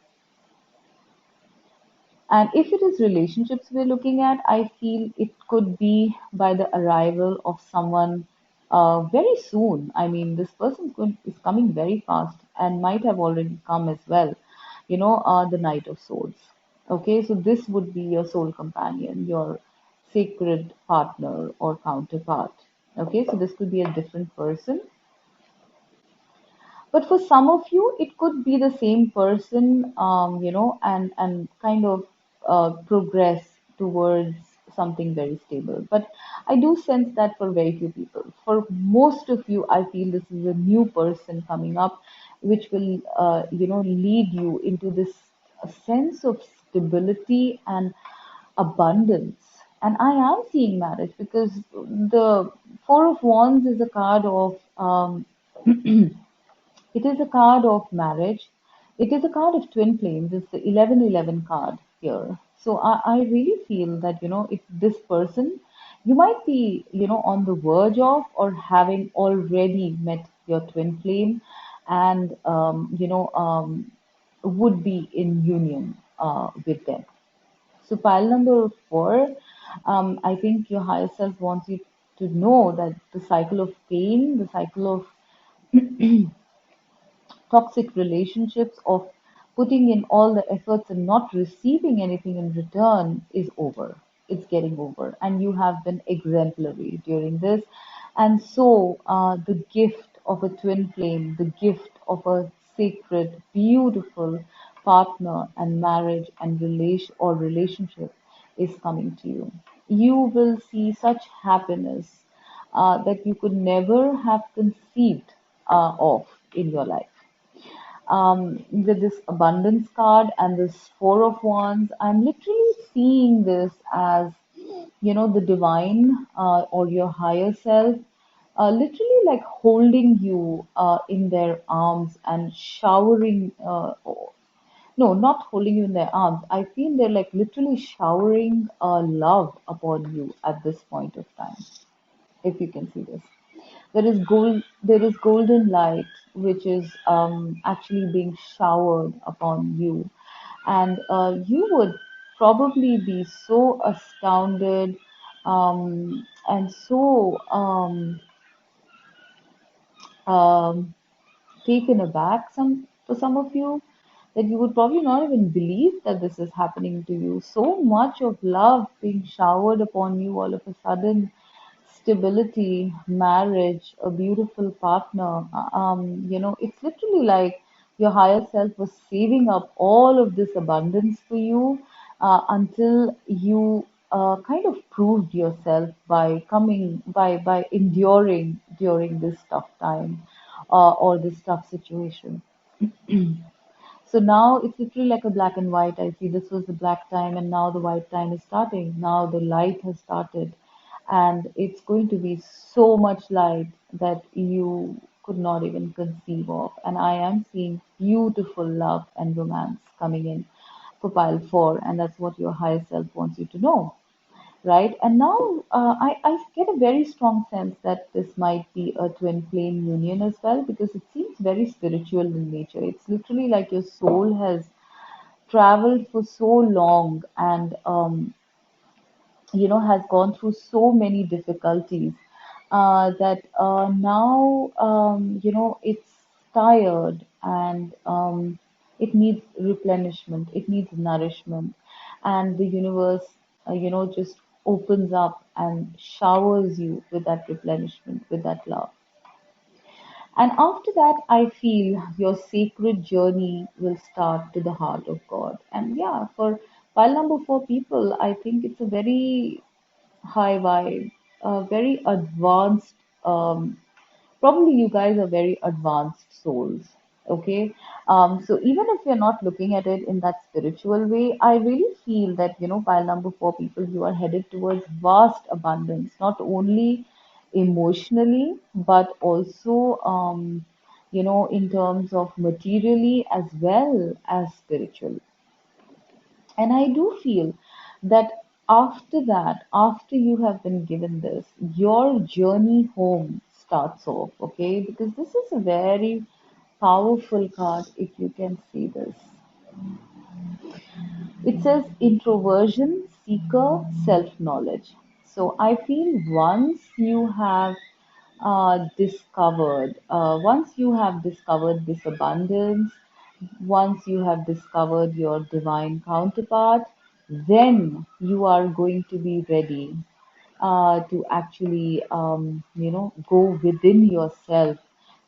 And if it is relationships we're looking at, I feel it could be by the arrival of someone very soon. I mean, this is coming very fast and might have already come as well. The Knight of Swords. Okay, so this would be your soul companion, your sacred partner or counterpart. Okay, so this could be a different person, but for some of you, it could be the same person, and kind of progress towards something very stable. But I do sense that for very few people. For most of you, I feel this is a new person coming up, which will, lead you into this sense of stability and abundance. And I am seeing marriage because the Four of Wands is a card of it is a card of marriage. It is a card of twin flames. It's the 1111 card here. So I really feel that, if this person, you might be, on the verge of or having already met your twin flame and, would be in union with them. So pile number four, I think your higher self wants you to know that the cycle of pain, the cycle of toxic relationships of putting in all the efforts and not receiving anything in return is over. It's getting over. And you have been exemplary during this. And so, the gift of a twin flame, the gift of a sacred, beautiful partner and marriage and relationship is coming to you. You will see such happiness that you could never have conceived of in your life. With this abundance card and this Four of Wands, I'm literally seeing this as, the divine or your higher self, literally like holding you in their arms and showering. No, not holding you in their arms. I feel they're like literally showering love upon you at this point of time, if you can see this. There is golden light which is actually being showered upon you, and you would probably be so astounded and so um, taken aback for some of you that you would probably not even believe that this is happening to you. So much of love being showered upon you all of a sudden, stability, marriage, a beautiful partner. It's literally like your higher self was saving up all of this abundance for you until you kind of proved yourself by by enduring during this tough time or this tough situation. So now it's literally like a black and white. I see this was the black time, and now the white time is starting. Now the light has started, and it's going to be so much light that you could not even conceive of. And I am seeing beautiful love and romance coming in for pile four, and that's what your higher self wants you to know, right? And now I get a very strong sense that this might be a twin flame union as well because it seems very spiritual in nature. It's literally like your soul has traveled for so long and has gone through so many difficulties that now it's tired and it needs replenishment, it needs nourishment, and the universe just opens up and showers you with that replenishment, with that love. And after that, I feel your sacred journey will start to the heart of God. And yeah, for pile number four people, I think it's a very high vibe, very advanced. Probably you guys are very advanced souls. Okay. So even if you're not looking at it in that spiritual way, I really feel that, pile number four people, you are headed towards vast abundance, not only emotionally, but also, in terms of materially as well as spiritually. And I do feel that after that, after you have been given this, your journey home starts off, okay? Because this is a very powerful card if you can see this. It says introversion, seeker, self knowledge. So I feel once you have discovered, once you have discovered this abundance, once you have discovered your divine counterpart, then you are going to be ready to actually, go within yourself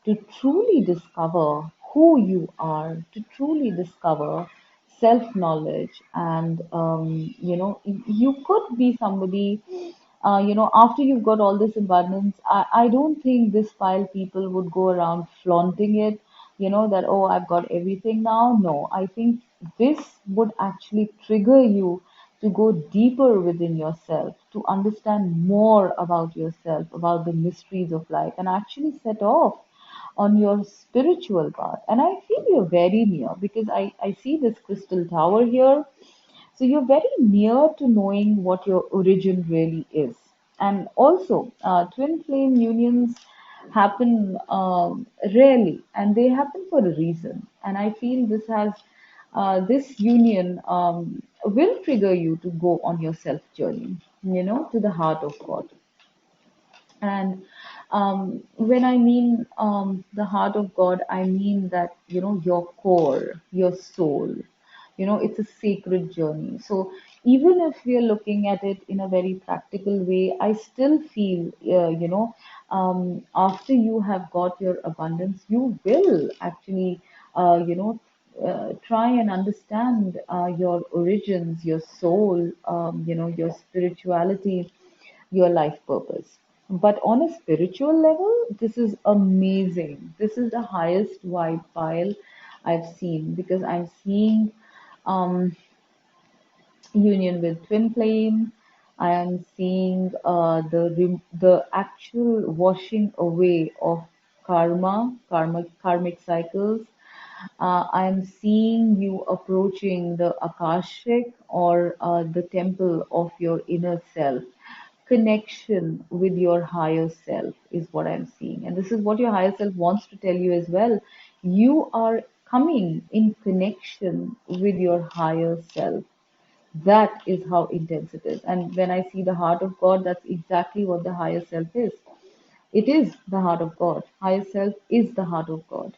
to truly discover who you are, to truly discover self knowledge. And, you could be somebody, after you've got all this abundance, I don't think this pile people would go around flaunting it, that, oh, I've got everything now. No, I think this would actually trigger you to go deeper within yourself, to understand more about yourself, about the mysteries of life, and actually set off on your spiritual path. And I feel you're very near because I see this crystal tower here. So you're very near to knowing what your origin really is. And also, twin flame unions happen rarely, and they happen for a reason. And I feel this union will trigger you to go on your self journey, to the heart of God. And when I mean the heart of God, I mean that, your core, your soul, it's a sacred journey. So even if we are looking at it in a very practical way, I still feel, after you have got your abundance, you will actually, try and understand your origins, your soul, your spirituality, your life purpose. But on a spiritual level, this is amazing. This is the highest vibe file I've seen because I'm seeing um, union with twin flame. I am seeing the actual washing away of karmic cycles. I am seeing you approaching the Akashic or the temple of your inner self. Connection with your higher self is what I'm seeing. And this is what your higher self wants to tell you as well. You are coming in connection with your higher self. That is how intense it is. And when I see the heart of God, that's exactly what the higher self is. It is the heart of God. Higher self is the heart of God.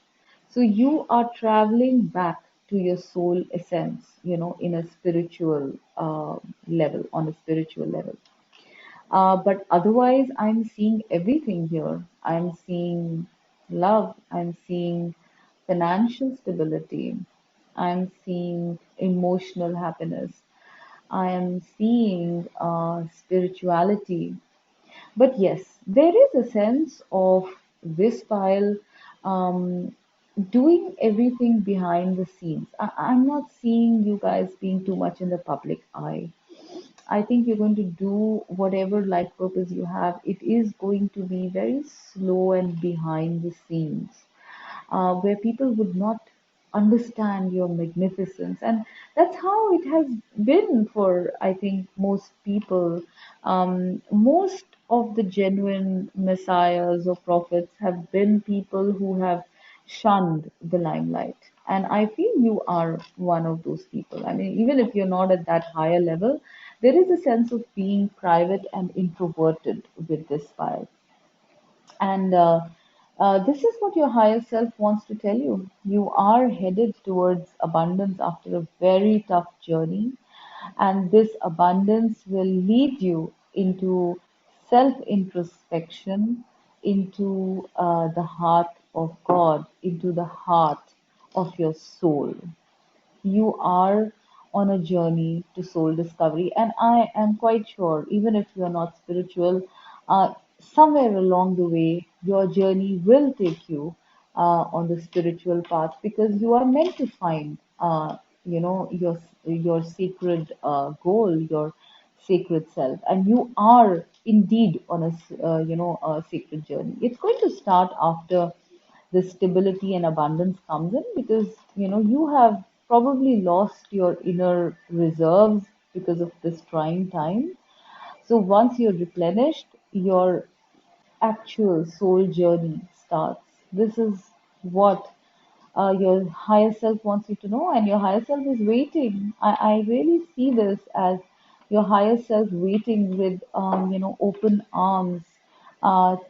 So you are traveling back to your soul essence, in a spiritual level, on a spiritual level. But otherwise, I'm seeing everything here. I'm seeing love. I'm seeing financial stability. I'm seeing emotional happiness. I am seeing spirituality. But yes, there is a sense of this pile doing everything behind the scenes. I'm not seeing you guys being too much in the public eye. I think you're going to do whatever life purpose you have. It is going to be very slow and behind the scenes, where people would not understand your magnificence. And that's how it has been for, I think, most people. Most of the genuine messiahs or prophets have been people who have shunned the limelight. And I feel you are one of those people. I mean, even if you're not at that higher level, there is a sense of being private and introverted with this file. And this is what your higher self wants to tell you. You are headed towards abundance after a very tough journey. And this abundance will lead you into self introspection, into the heart of God, into the heart of your soul. You are on a journey to soul discovery. And I am quite sure, even if you're not spiritual, somewhere along the way, your journey will take you on the spiritual path because you are meant to find, your sacred goal, your sacred self, and you are indeed on a sacred journey. It's going to start after the stability and abundance comes in because you have probably lost your inner reserves because of this trying time. So once you're replenished, your actual soul journey starts. This is what your higher self wants you to know, and your higher self is waiting. I really see this as your higher self waiting with open arms,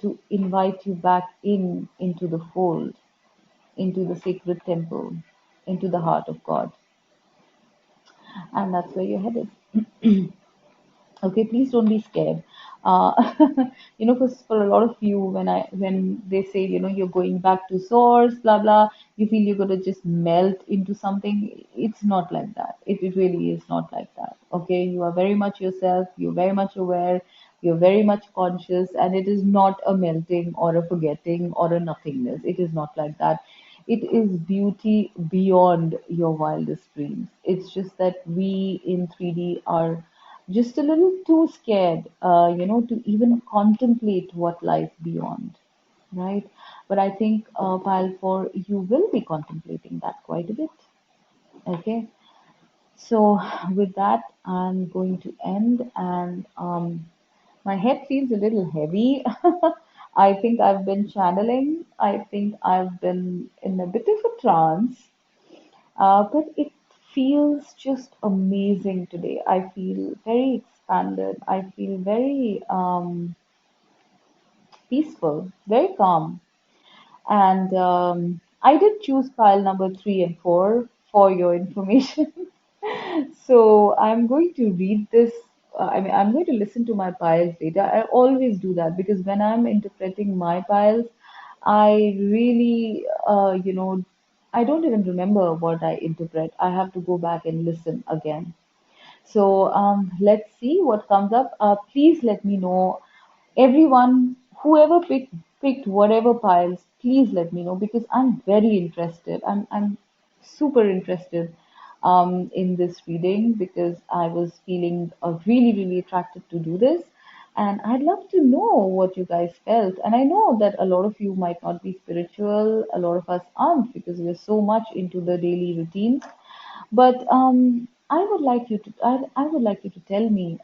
to invite you back into the fold, into the sacred temple, into the heart of God, and that's where you're headed. Okay, please don't be scared. uh, for a lot of you, when they say, you're going back to source, blah blah, you feel you're going to just melt into something. It's not like that. It really is not like that. Okay, you are very much yourself, you're very much aware, you're very much conscious, and it is not a melting or a forgetting or a nothingness. It is not like that. It is beauty beyond your wildest dreams. It's just that we in 3D are just a little too scared, to even contemplate what lies beyond, right? But I think, Pile 4, you will be contemplating that quite a bit. Okay. So with that, I'm going to end, and my head feels a little heavy. I think I've been channeling. I think I've been in a bit of a trance. But it feels just amazing today. I feel very expanded. I feel very peaceful, very calm. And I did choose pile number 3 and 4 for your information. So I'm going to read this. I'm going to listen to my piles later. I always do that because when I'm interpreting my piles, I really, I don't even remember what I interpret. I have to go back and listen again. So let's see what comes up. Please let me know, everyone, whoever picked whatever piles. Please let me know because I'm very interested. I'm super interested in this reading because I was feeling really really attracted to do this. And I'd love to know what you guys felt. And I know that a lot of you might not be spiritual, a lot of us aren't because we're so much into the daily routines. But I would like you to tell me,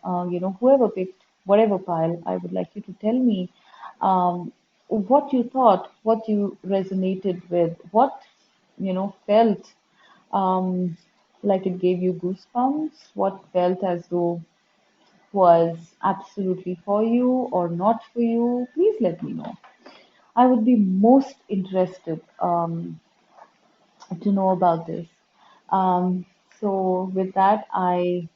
whoever picked whatever pile, I would like you to tell me what you thought, what you resonated with, what, felt like it gave you goosebumps, what felt as though was absolutely for you or not for you. Please let me know. I would be most interested to know about this. Um, so with that, I'm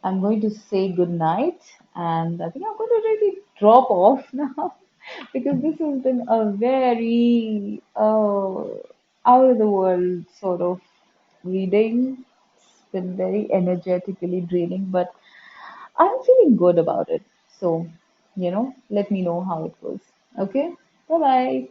going to say good night, and I think I'm going to really drop off now because this has been a very out of the world sort of reading. It's been very energetically draining, but I'm feeling good about it. So, let me know how it goes. Okay, bye bye.